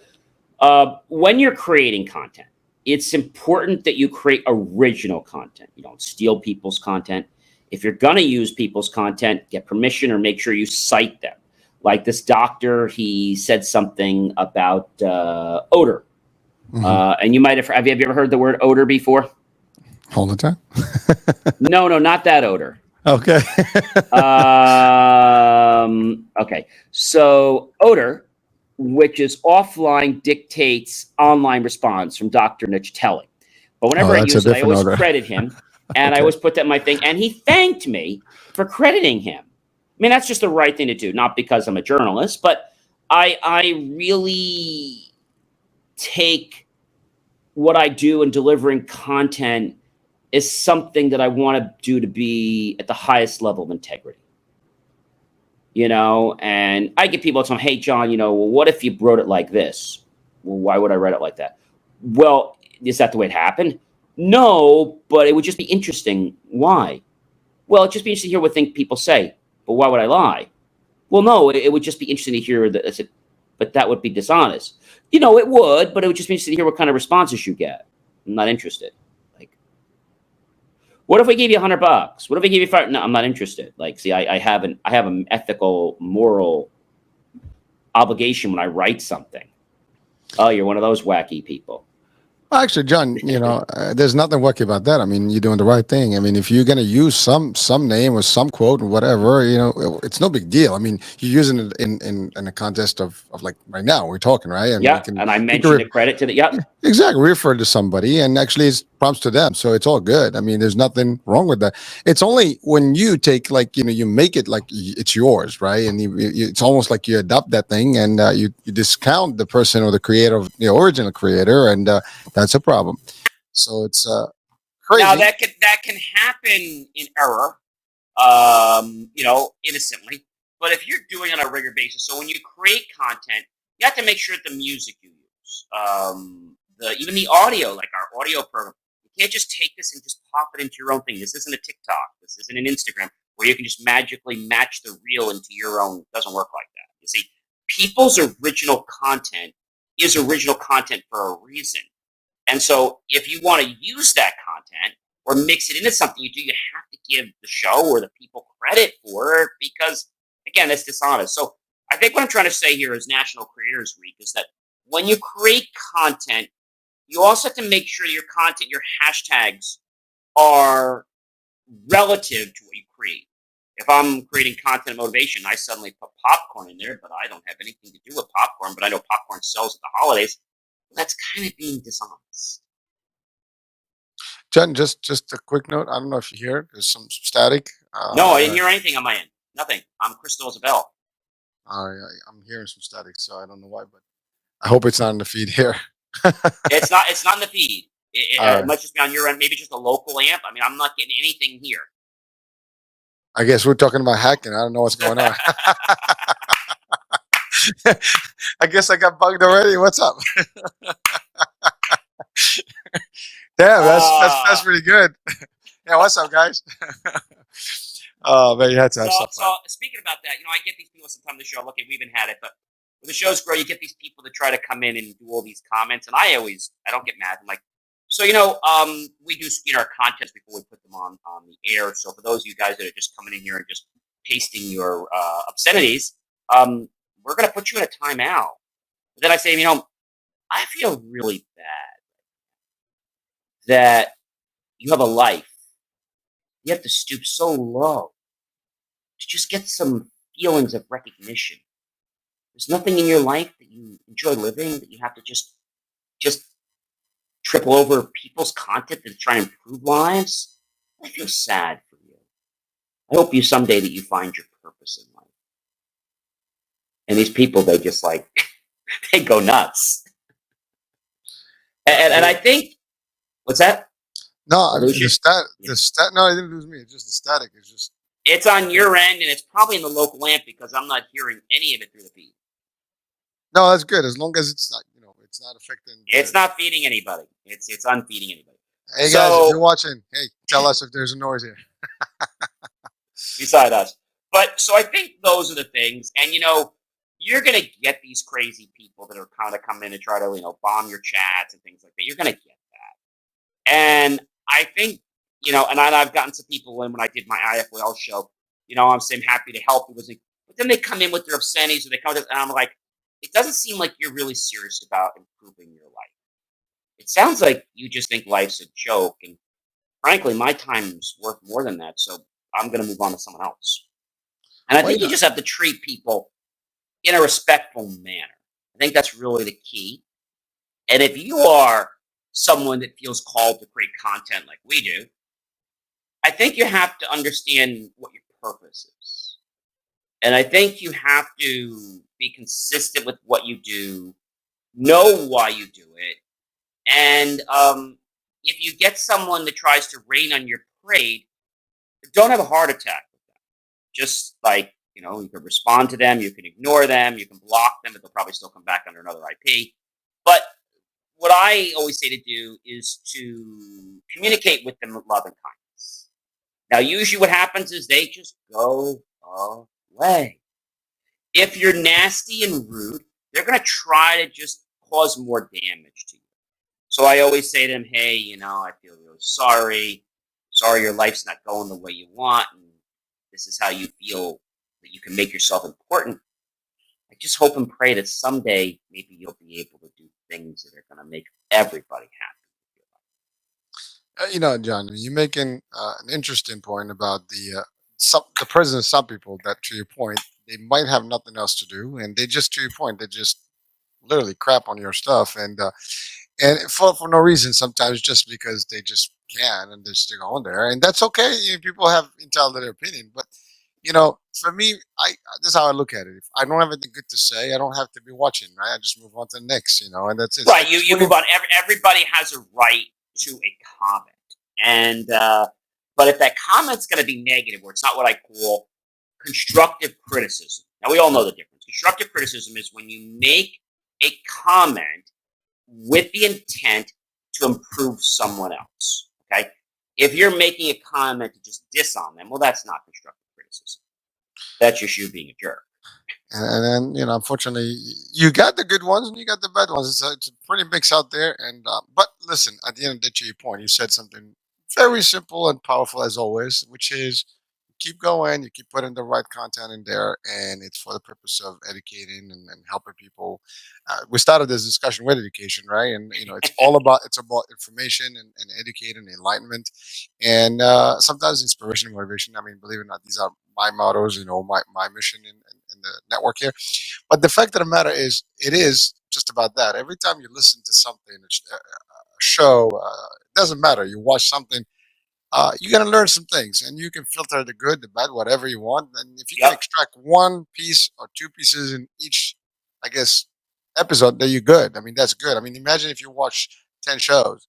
when you're creating content, it's important that you create original content. You don't steal people's content. If you're going to use people's content, get permission or make sure you cite them. Like this doctor, he said something about odor. Mm-hmm. And you might have you ever heard the word odor before? All the time? No, not that odor. Okay. Okay. So odor, which is offline, dictates online response from Dr. Nichtelli. But whenever I use it, I always credit him, and I always put that in my thing. And he thanked me for crediting him. I mean, that's just the right thing to do, not because I'm a journalist, but I really take what I do in delivering content is something that I want to do to be at the highest level of integrity. And I get people saying, hey, John, well, what if you wrote it like this? Well, why would I write it like that? Well, is that the way it happened? No, but it would just be interesting. Why? Well, it'd just be interesting to hear what people say. But why would I lie? Well, no, it would just be interesting to hear that. I said, but that would be dishonest. It would, but it would just be interesting to hear what kind of responses you get. I'm not interested. What if we gave you $100? What if we gave you $5? No, I'm not interested. I have an ethical, moral obligation when I write something. Oh, you're one of those wacky people. Actually, John, there's nothing wacky about that. I mean, you're doing the right thing. I mean, if you're going to use some name or some quote or whatever, it's no big deal. I mean, you're using it in a contest of like right now we're talking, right? And and I mentioned the credit to the exactly. Refer to somebody, and actually it's prompts to them, so it's all good. I mean, there's nothing wrong with that. It's only when you take you make it like it's yours, right? And it's almost like you adopt that thing, and you discount the person or the creator of the original creator, and that's a problem. So it's crazy. Now that can happen in error, innocently. But if you're doing it on a regular basis, so when you create content, you have to make sure that the music you use, even the audio, like our audio program, you can't just take this and just pop it into your own thing. This isn't a TikTok. This isn't an Instagram where you can just magically match the reel into your own. It doesn't work like that. You see, people's original content is original content for a reason. And so if you want to use that content, or mix it into something you do, you have to give the show or the people credit for it because, again, that's dishonest. So I think what I'm trying to say here is National Creators Week is that when you create content, you also have to make sure your content, your hashtags are relative to what you create. If I'm creating content motivation, I suddenly put popcorn in there, but I don't have anything to do with popcorn, but I know popcorn sells at the holidays. That's kind of being dishonest. John, just a quick note. I don't know if you hear it. There's some static. No, I didn't hear anything on my end. Nothing. I'm Crystal Isabel. I'm hearing some static, so I don't know why, but I hope it's not in the feed here. It's not. It's not in the feed. All It right. must just be on your end. Maybe just a local amp. I mean, I'm not getting anything here. I guess we're talking about hacking. I don't know what's going on. I guess I got bugged already. What's up? Damn, that's Uh, pretty good. Yeah, what's up, guys? Oh man, you had to so, have some so fun. speaking about that, I get these people sometimes on the show. Look, we even had it, but when the shows grow, you get these people that try to come in and do all these comments, and I don't get mad. I'm like, so we do our contents before we put them on the air. So for those of you guys that are just coming in here and just pasting your obscenities, we're gonna put you in a timeout. But then I say, I feel really bad that you have a life. You have to stoop so low to just get some feelings of recognition. There's nothing in your life that you enjoy living that you have to just triple over people's content to try and improve lives. I feel sad for you. I hope you someday that you find your purpose in life. And these people, they just like they go nuts. And I think what's that? No, I lose you? the stat. No, I didn't lose me. It's just the static. It's just It's on your end, and it's probably in the local amp because I'm not hearing any of it through the feed. no. That's good as long as it's not, it's not affecting It's the. not feeding anybody. It's unfeeding anybody. Hey guys, if you're So watching, hey, tell us if there's a noise here. beside us, but so I think those are the things, and you're gonna get these crazy people that are kind of come in and try to bomb your chats and things like that. You're gonna get that, and I think and I've gotten some people in when I did my IFL show. I'm saying happy to help. But then they come in with their obscenities, or they come, and I'm like, it doesn't seem like you're really serious about improving your life. It sounds like you just think life's a joke, and frankly, my time's worth more than that. So I'm going to move on to someone else. And I Why think you not? just have to treat people in a respectful manner. I think that's really the key. And if you are someone that feels called to create content like we do, I think you have to understand what your purpose is. And I think you have to be consistent with what you do, know why you do it, and if you get someone that tries to rain on your parade, don't have a heart attack with them. Just like, you can respond to them, you can ignore them, you can block them, but they'll probably still come back under another IP. But what I always say to do is to communicate with them with love and kindness. Now, usually what happens is they just go away. If you're nasty and rude, they're going to try to just cause more damage to you. So I always say to them, hey, I feel really sorry. Sorry your life's not going the way you want, and this is how you feel that you can make yourself important. I just hope and pray that someday maybe you'll be able to do things that are going to make everybody happy. John, you're making an interesting point about the presence of some people that, to your point, they might have nothing else to do, and they just, to your point, they just literally crap on your stuff, and for no reason. Sometimes just because they just can, and they're still on there, and that's okay. People have entitled to their opinion, but for me, I this is how I look at it. If I don't have anything good to say, I don't have to be watching, right? I just move on to the next, and that's it. Right, you What do move on. Everybody has a right to a comment, and but if that comment's going to be negative, or it's not what I call constructive criticism. Now we all know the difference. Constructive criticism is when you make a comment with the intent to improve someone else. Okay, if you're making a comment to just diss on them, well, that's not constructive criticism. That's just you being a jerk. and then unfortunately, you got the good ones and you got the bad ones. It's a pretty mix out there. And but listen, at the end of the day, to your point, you said something very simple and powerful as always, which is keep going, you keep putting the right content in there, and it's for the purpose of educating and helping people. We started this discussion with education, right? And it's about information and educating, enlightenment, and sometimes inspiration and motivation. I mean, believe it or not, these are my mottos. My mission in the network here. But the fact of the matter is, it is just about that. Every time you listen to something, a show, it doesn't matter. You watch something, you're gonna learn some things, and you can filter the good, the bad, whatever you want. And if you can Yep. extract one piece or two pieces in each, I guess, episode, then you're good. I mean, that's good. I mean, imagine if you watch 10 shows,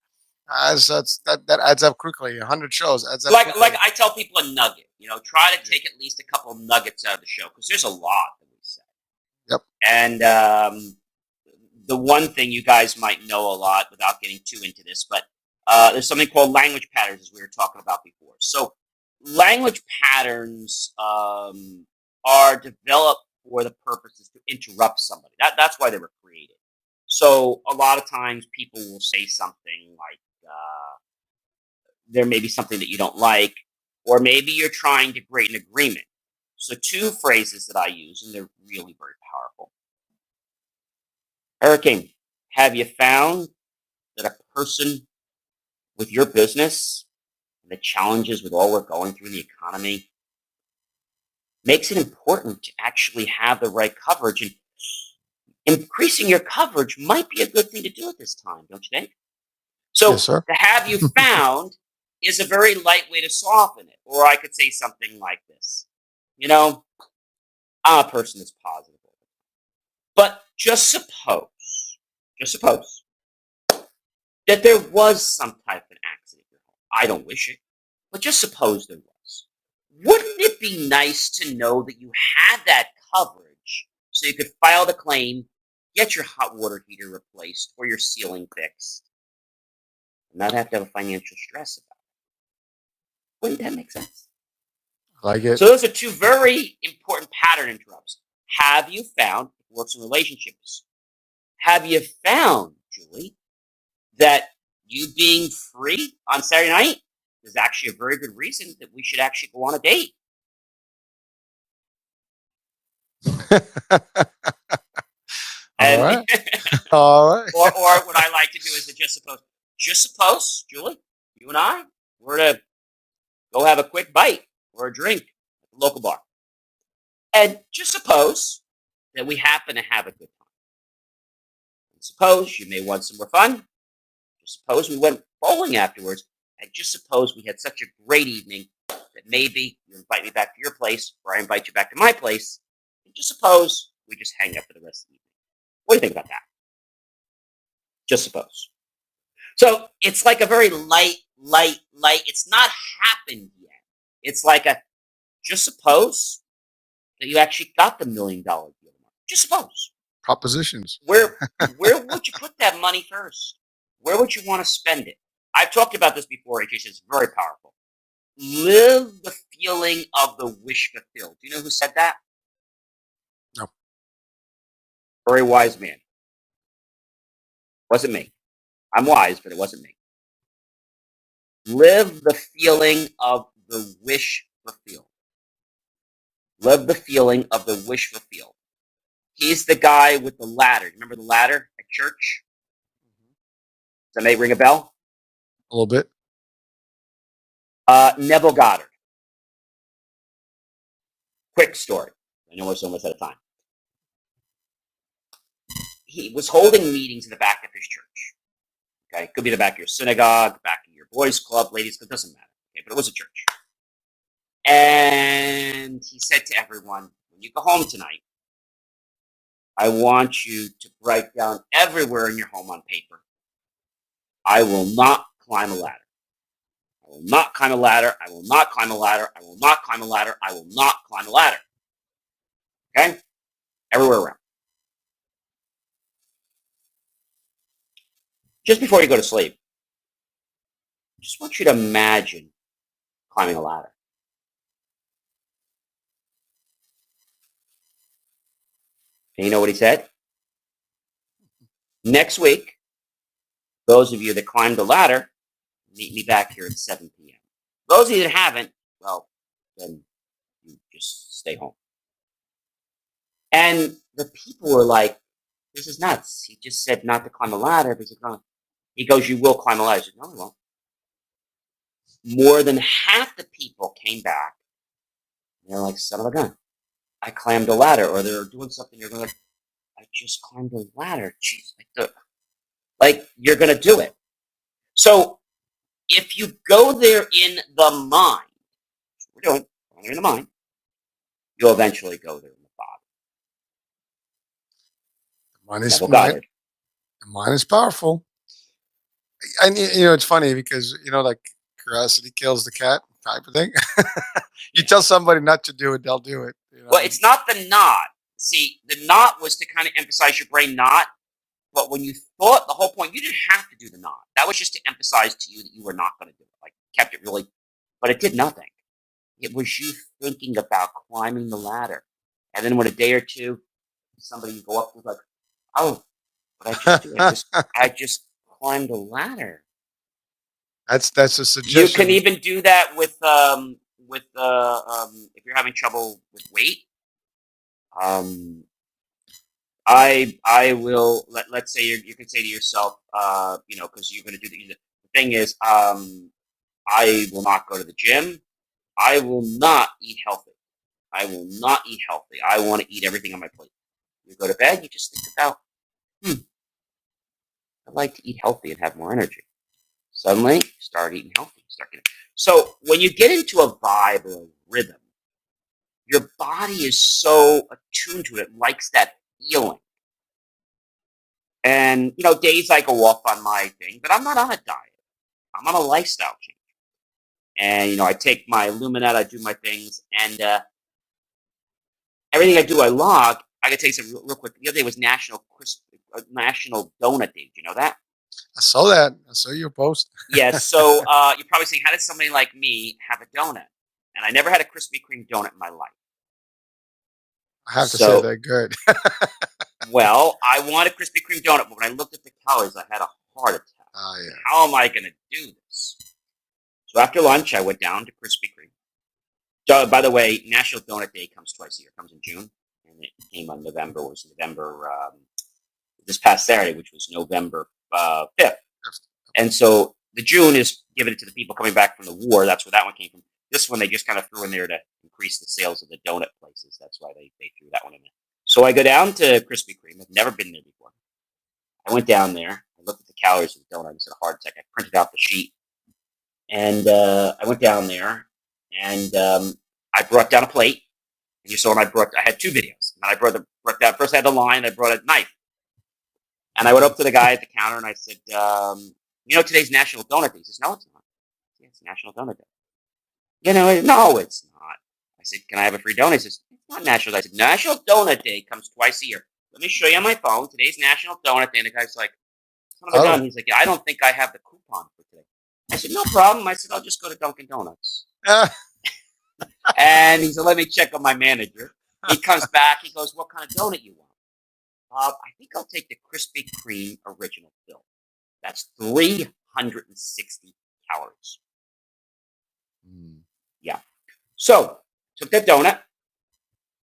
as that adds up quickly. 100 shows adds up Like quickly. I tell people a nugget. Try to Yeah. take at least a couple of nuggets out of the show because there's a lot that we say. Yep. And the one thing you guys might know a lot without getting too into this, but there's something called language patterns, as we were talking about before. So, language patterns are developed for the purposes to interrupt somebody. That's why they were created. So, a lot of times people will say something like, there may be something that you don't like, or maybe you're trying to create an agreement. So, two phrases that I use, and they're really very powerful. Hurricane, have you found that a person with your business and the challenges with all we're going through in the economy makes it important to actually have the right coverage, and increasing your coverage might be a good thing to do at this time, don't you think? Yes, So sir. the have you found is a very light way to soften it. Or I could say something like this. I'm a person that's positive. But just suppose that there was some type of accident. I don't wish it, but just suppose there was. Wouldn't it be nice to know that you had that coverage so you could file the claim, get your hot water heater replaced or your ceiling fixed, and not have to have a financial stress about it? Wouldn't that make sense? Like it. So those are two very important pattern interrupts. Have you found, it works in relationships, have you found, Julie, that you being free on Saturday night is actually a very good reason that we should actually go on a date? All And right. All right. or what I like to do is to just suppose, Julie, you and I were to go have a quick bite or a drink at the local bar. And just suppose that we happen to have a good time. And suppose you may want some more fun. Just suppose we went bowling afterwards. And just suppose we had such a great evening that maybe you invite me back to your place or I invite you back to my place. And just suppose we just hang out for the rest of the evening. What do you think about that? Just suppose. So it's like a very light. It's not happened yet. It's like a just suppose that you actually got the $1 million deal. Just suppose. Propositions. Where would you put that money first? Where would you want to spend it? I've talked about this before, H. It's very powerful. Live the feeling of the wish fulfilled. Do you know who said that? No. Very wise man. Wasn't me. I'm wise, but it wasn't me. Live the feeling of the wish fulfilled. Live the feeling of the wish fulfilled. He's the guy with the ladder. Remember the ladder at church? Does that make ring a bell? A little bit. Neville Goddard. Quick story. I know we're so much out of time. He was holding meetings in the back of his church. Okay, could be the back of your synagogue, back of your boys' club, ladies' club, doesn't matter. Okay, but it was a church. And he said to everyone, when you go home tonight, I want you to write down everywhere in your home on paper, I will not climb a ladder. I will not climb a ladder. I will not climb a ladder. I will not climb a ladder. I will not climb a ladder. Okay? Everywhere around. Just before you go to sleep, I just want you to imagine climbing a ladder. And you know what he said? Next week, those of you that climbed the ladder Meet me back here at 7 p.m. Those of you that haven't, well, then you just stay home. And the people were like, this is nuts. He just said not to climb a ladder. He goes, you will climb a ladder. I said, no, I won't. More than half the people came back. And they're like, son of a gun. I climbed a ladder. Or they're doing something. You're going, I just climbed a ladder. Jeez. Like, you're going to do it. So if you go there in the mind, we're doing, going in the mind, you'll eventually go there in the body. Mine is powerful. And it's funny because like curiosity kills the cat type of thing. You tell somebody not to do it, they'll do it. Well, it's not the not. See, the not was to kind of emphasize your brain not. But when you thought, the whole point, you didn't have to do the not. That was just to emphasize to you that you were not going to do it. Like, kept it really, but it did nothing. It was you thinking about climbing the ladder. And then when a day or two, somebody you go up to like, oh, what I just do? I just climbed a ladder. That's a suggestion. You can even do that with if you're having trouble with weight. I will let's say you can say to yourself, because you're going to do the thing is, I will not go to the gym. I will not eat healthy. I will not eat healthy. I want to eat everything on my plate. You go to bed, you just think about, I'd like to eat healthy and have more energy. Suddenly, start eating healthy. So when you get into a vibe or a rhythm, your body is so attuned to it, likes that feeling. And, days I go off on my thing, but I'm not on a diet. I'm on a lifestyle change. And, I take my Luminette, I do my things, and everything I do, I log. I can tell you something real quick. The other day was National Donut Day. Do you know that? I saw that. I saw your post. Yeah, so you're probably saying, how does somebody like me have a donut? And I never had a Krispy Kreme donut in my life. I have to say that good. Well, I want a Krispy Kreme donut, but when I looked at the calories, I had a heart attack. Oh, yeah. How am I going to do this? So after lunch, I went down to Krispy Kreme. By the way, National Donut Day comes twice a year. It comes in June, and it came on November. This past Saturday, which was November 5th. And so the June is given it to the people coming back from the war. That's where that one came from. This one they just kind of threw in there to increase the sales of the donut places. That's why they threw that one in there. So I go down to Krispy Kreme. I've never been there before. I went down there. I looked at the calories of the donut. I said, a heart attack. I printed out the sheet. And I went down there. And I brought down a plate. And you saw when I had two videos. And I brought that. First I had the line. I brought a knife. And I went up to the guy at the counter. And I said, today's National Donut Day. He says, no, it's not. Yeah, it's National Donut Day. No, it's not. I said, can I have a free donut? He says, it's not National Day. I said, National Donut Day comes twice a year. Let me show you on my phone. Today's National Donut Day. And the guy's like, son of a gun. He's like, I don't think I have the coupon for today. I said, no problem. I said, I'll just go to Dunkin' Donuts. And he said, let me check on my manager. He comes back. He goes, what kind of donut you want? I think I'll take the Krispy Kreme original fill. That's 360 calories. Yeah. So, took that donut,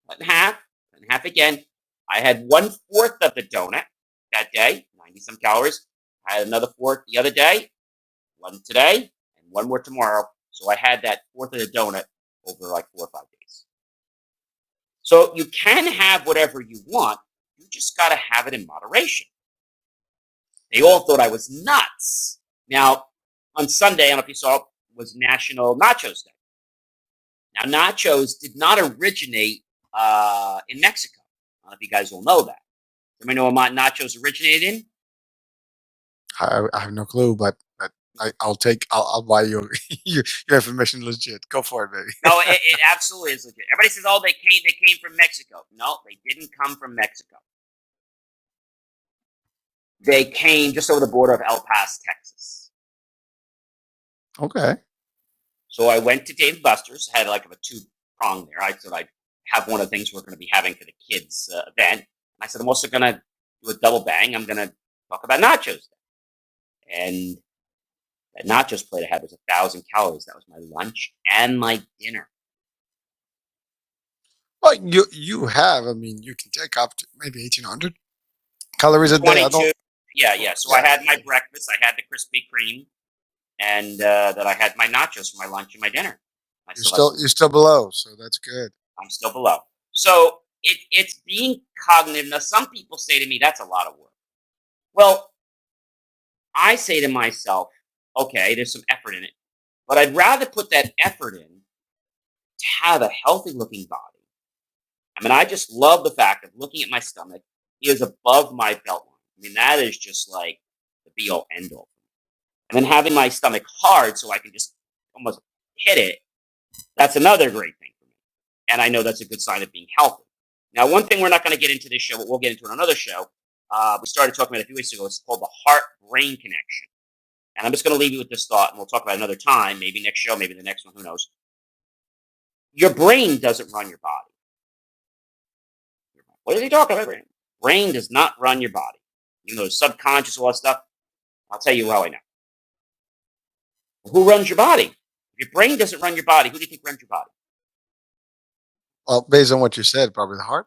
cut in half again. I had 1/4 of the donut that day, 90 some calories. I had another 1/4 the other day, one today, and one more tomorrow. So I had that 1/4 of the donut over like 4 or 5 days. So you can have whatever you want. You just got to have it in moderation. They all thought I was nuts. Now, on Sunday, I don't know if you saw, was National Nachos Day. Now, nachos did not originate in Mexico. I don't know if you guys will know that. Anybody know what nachos originated in? I have no clue, but I'll buy your information legit. Go for it, baby. No, it absolutely is legit. Everybody says, oh, they came from Mexico. No, they didn't come from Mexico. They came just over the border of El Paso, Texas. Okay. So I went to Dave Buster's, had like a 2-prong there. I said I'd have one of the things we're going to be having for the kids' event. And I said, I'm also going to do a double bang. I'm going to talk about nachos. And That nachos plate I had was 1,000 calories. That was my lunch and my dinner. Well, you have. I mean, you can take up to maybe 1,800 calories a day. I don't. 22. Yeah. So I Yeah, had my breakfast. I had the Krispy Kreme, and then I had my nachos for my lunch and my dinner. I still have some. you're still below, so that's good. I'm still below. So it's being cognitive. Now, some people say to me, "That's a lot of work." Well, I say to myself, "Okay, there's some effort in it, but I'd rather put that effort in to have a healthy looking body." I mean, I just love the fact of looking at my stomach is above my belt line. I mean, that is just like the be all end all. And then having my stomach hard so I can just almost hit it, that's another great thing for me. And I know that's a good sign of being healthy. Now, one thing we're not going to get into this show, but we'll get into in another show. We started talking about it a few weeks ago. It's called the heart-brain connection. And I'm just going to leave you with this thought, and we'll talk about it another time, maybe next show, maybe the next one, who knows. Your brain doesn't run your body. What is he talking about? Brain does not run your body. You know, subconscious, all that stuff. I'll tell you how I know. Who runs your body? If your brain doesn't run your body, who do you think runs your body? Well, based on what you said, probably the heart.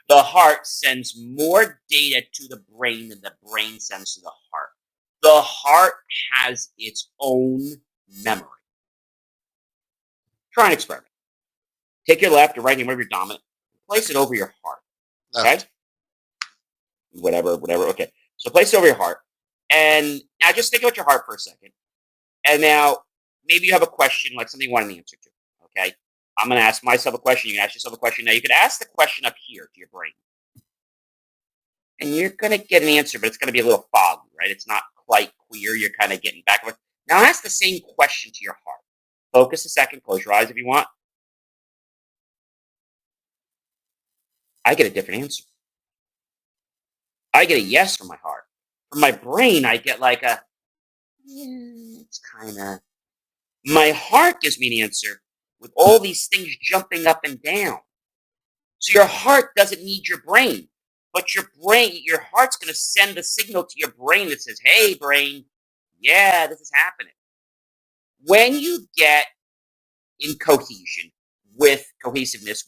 The heart sends more data to the brain than the brain sends to the heart. The heart has its own memory. Try an experiment. Take your left or right hand, whatever you're dominant, place it over your heart. Okay? Left. Whatever. Okay. So place it over your heart. And now just think about your heart for a second. And now maybe you have a question, like something you want an answer to. Okay. I'm going to ask myself a question. You can ask yourself a question. Now you could ask the question up here to your brain. And you're going to get an answer, but it's going to be a little foggy, right? It's not quite clear. You're kind of getting back and forth. Now ask the same question to your heart. Focus a second. Close your eyes if you want. I get a different answer. I get a yes from my heart. From my brain, I get like a, yeah, it's kind of. My heart gives me an answer with all these things jumping up and down. So your heart doesn't need your brain, but your heart's going to send a signal to your brain that says, hey, brain, yeah, this is happening. When you get in cohesiveness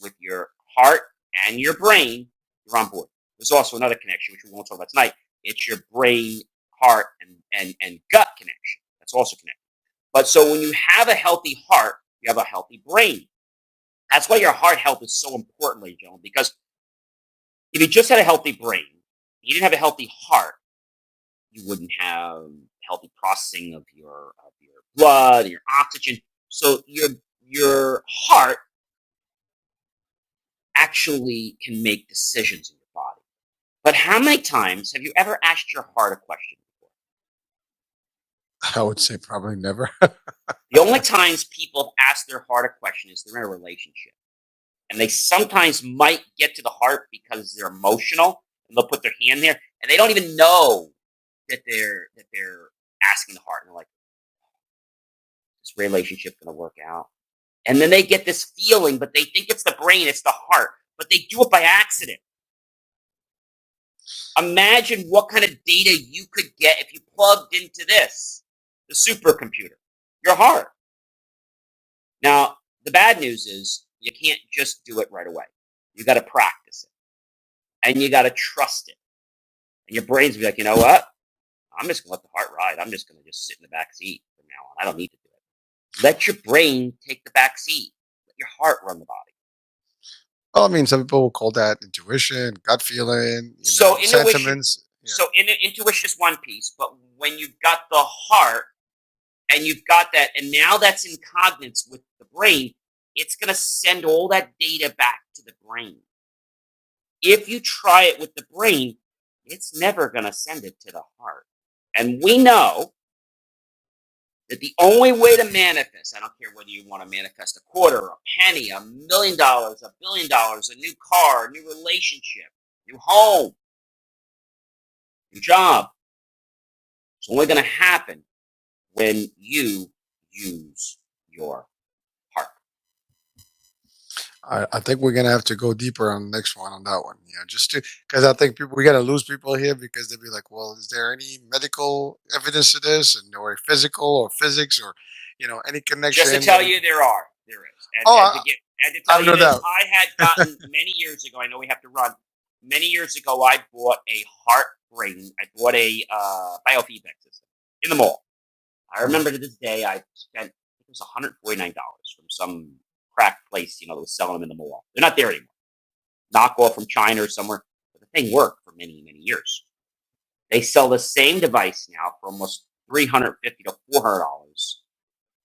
with your heart and your brain, you're on board. There's also another connection, which we won't talk about tonight. It's your brain, heart, and gut connection. That's also connected. But so when you have a healthy heart, you have a healthy brain. That's why your heart health is so important, ladies and gentlemen, because if you just had a healthy brain, you didn't have a healthy heart, you wouldn't have healthy processing of your blood, your oxygen. So your heart actually can make decisions in your body. But how many times have you ever asked your heart a question before? I would say probably never. The only times people have asked their heart a question is they're in a relationship. And they sometimes might get to the heart because they're emotional and they'll put their hand there and they don't even know that they're asking the heart. And they're like, is this relationship going to work out? And then they get this feeling, but they think it's the brain, it's the heart, but they do it by accident. Imagine what kind of data you could get if you plugged into this, the supercomputer, your heart. Now, the bad news is you can't just do it right away. You got to practice it. And you got to trust it. And your brain's be like, you know what? I'm just going to let the heart ride. I'm just going to just sit in the back seat from now on. I don't need to do it. Let your brain take the back seat. Let your heart run the body. Well, I mean, some people will call that intuition, gut feeling, So intuition, sentiments. Yeah. intuition is one piece, but when you've got the heart and you've got that, and now that's in cognizance with the brain, it's going to send all that data back to the brain. If you try it with the brain, it's never going to send it to the heart. And we know that the only way to manifest, I don't care whether you want to manifest a quarter, a penny, $1 million, $1 billion, a new car, a new relationship, new home, new job, it's only going to happen when you use your heart. I think we're gonna have to go deeper on the next one on that one. Yeah, just to because I think people we gotta lose people here because they'll be like, well, is there any medical evidence to this, and or physical or physics or any Just to connection that tell we you, can? there is, Oh, and to I tell have you no this, doubt. I had gotten many years ago. I know we have to run. Many years ago, I bought a heart brain. I bought a biofeedback system in the mall. I remember to this day, I spent it was $149 from some crack place, that was selling them in the mall. They're not there anymore. Knockoff from China or somewhere. But the thing worked for many, many years. They sell the same device now for almost $350 to $400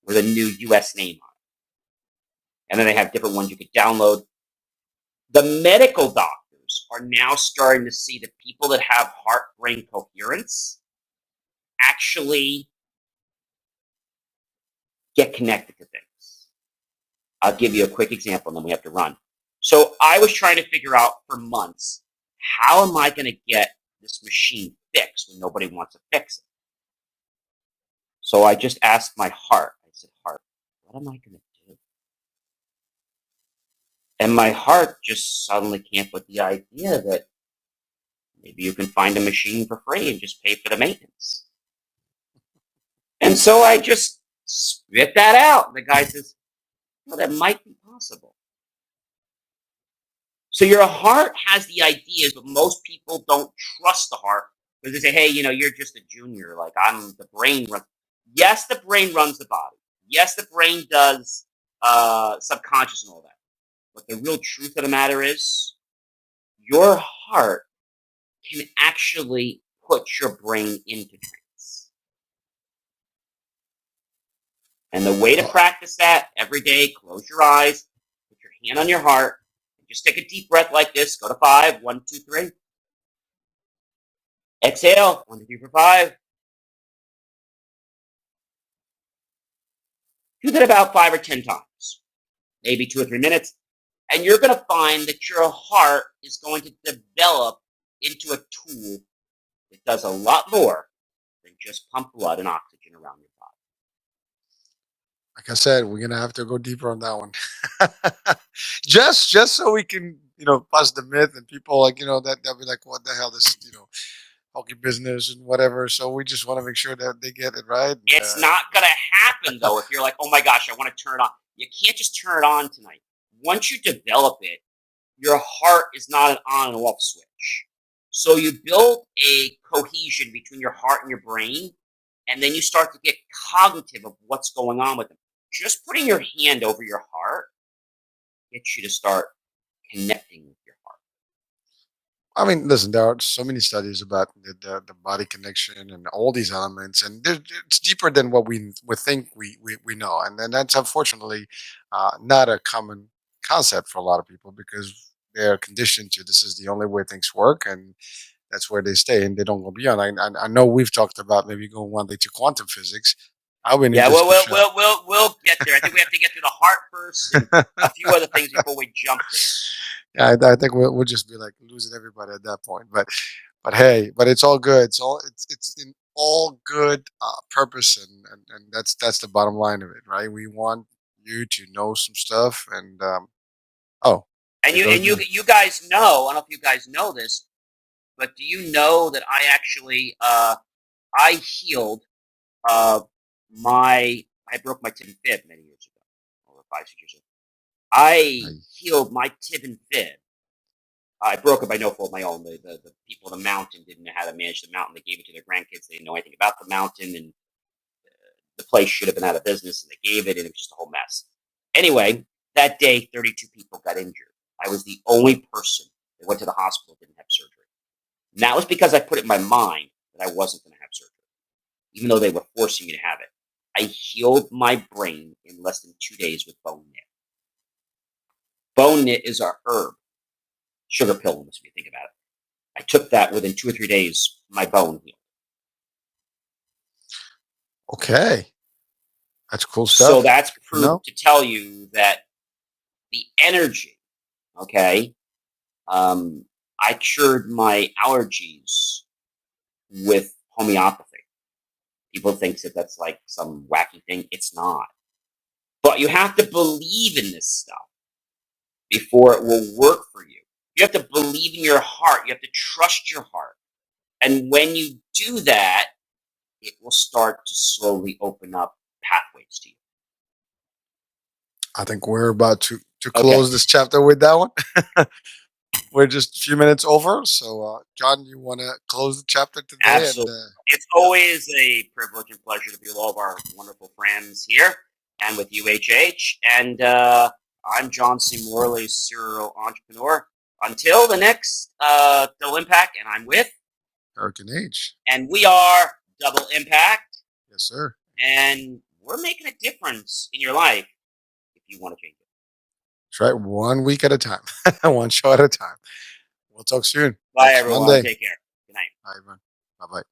with a new U.S. name on it. And then they have different ones you could download. The medical doctors are now starting to see that people that have heart-brain coherence actually get connected to things. I'll give you a quick example, and then we have to run. So I was trying to figure out for months, how am I going to get this machine fixed when nobody wants to fix it? So I just asked my heart. I said, heart, what am I going to do? And my heart just suddenly came with the idea that maybe you can find a machine for free and just pay for the maintenance. And so I just spit that out. And the guy says, well, that might be possible. So your heart has the ideas, but most people don't trust the heart because they say, hey, you're just a junior. Like, I'm the brain. Yes, the brain runs the body. Yes, the brain does subconscious and all that. But the real truth of the matter is your heart can actually put your brain into trance. And the way to practice that every day, close your eyes, put your hand on your heart, and just take a deep breath like this. Go to 5, 1, 2, 3. Exhale, 1, 2, 3, 4, 5. Do that about 5 or 10 times, maybe 2 or 3 minutes. And you're going to find that your heart is going to develop into a tool that does a lot more than just pump blood and oxygen around your body. Like I said, we're gonna have to go deeper on that one. just so we can bust the myth and people like that they'll be like, what the hell, this hokey business and whatever. So we just want to make sure that they get it right. It's not going to happen, though, if you're like, oh my gosh, I want to turn it on. You can't just turn it on tonight. Once you develop it, your heart is not an on and off switch. So you build a cohesion between your heart and your brain, and then you start to get cognitive of what's going on with them. Just putting your hand over your heart gets you to start connecting with your heart. I mean, listen, there are so many studies about the body connection and all these elements, and it's deeper than what we would think we know. And then that's unfortunately not a common concept for a lot of people because they're conditioned to this is the only way things work, and that's where they stay, and they don't go beyond. I know we've talked about maybe going one day to quantum physics. I would need Yeah, this well, to we'll, show. we'll, we'll, we'll get there. I think we have to get to the heart first and a few other things before we jump there. Yeah, I think we'll just be like losing everybody at that point. But hey, but it's all good. It's in all good purpose, and that's the bottom line of it, right? We want you to know some stuff, and oh, And there you goes and you me. you guys know, I don't know if you guys know this, but do you know that I actually I healed uh I broke my tib and fib many years ago, over 5, 6 years ago. I I- healed my tib and fib. I broke it by no fault of my own. The people in the mountain didn't know how to manage the mountain. They gave it to their grandkids. They didn't know anything about the mountain, and the place should have been out of business, and they gave it, and it was just a whole mess. Anyway, that day, 32 people got injured. I was the only person that went to the hospital and didn't have surgery. And that was because I put it in my mind that I wasn't going to have surgery, even though they were forcing me to have it. I healed my brain in less than 2 days with bone knit. Bone knit is our herb, sugar pill almost, if you think about it. I took that within 2 or 3 days, my bone healed. Okay, that's cool So stuff. that's You proof know, to tell you that the energy, okay, I cured my allergies with homeopathy. People think that that's like some wacky thing. It's not. But you have to believe in this stuff. before it will work for you. You have to believe in your heart. You have to trust your heart. And when you do that, it will start to slowly open up pathways to you. I think we're about to Okay. close this chapter with that one. We're just a few minutes over. So, John, you want to close the chapter today? Absolutely. It's always a privilege and pleasure to be with all of our wonderful friends here and with you, HH. And I'm John C. Morley, serial entrepreneur. Until the next Double Impact, and I'm with Hurricane H. And we are Double Impact. Yes, sir. And we're making a difference in your life if you want to change it. That's right. 1 week at a time, one show at a time. We'll talk soon. Bye, Next everyone. Monday. Take care. Good night. Bye, everyone. Bye-bye.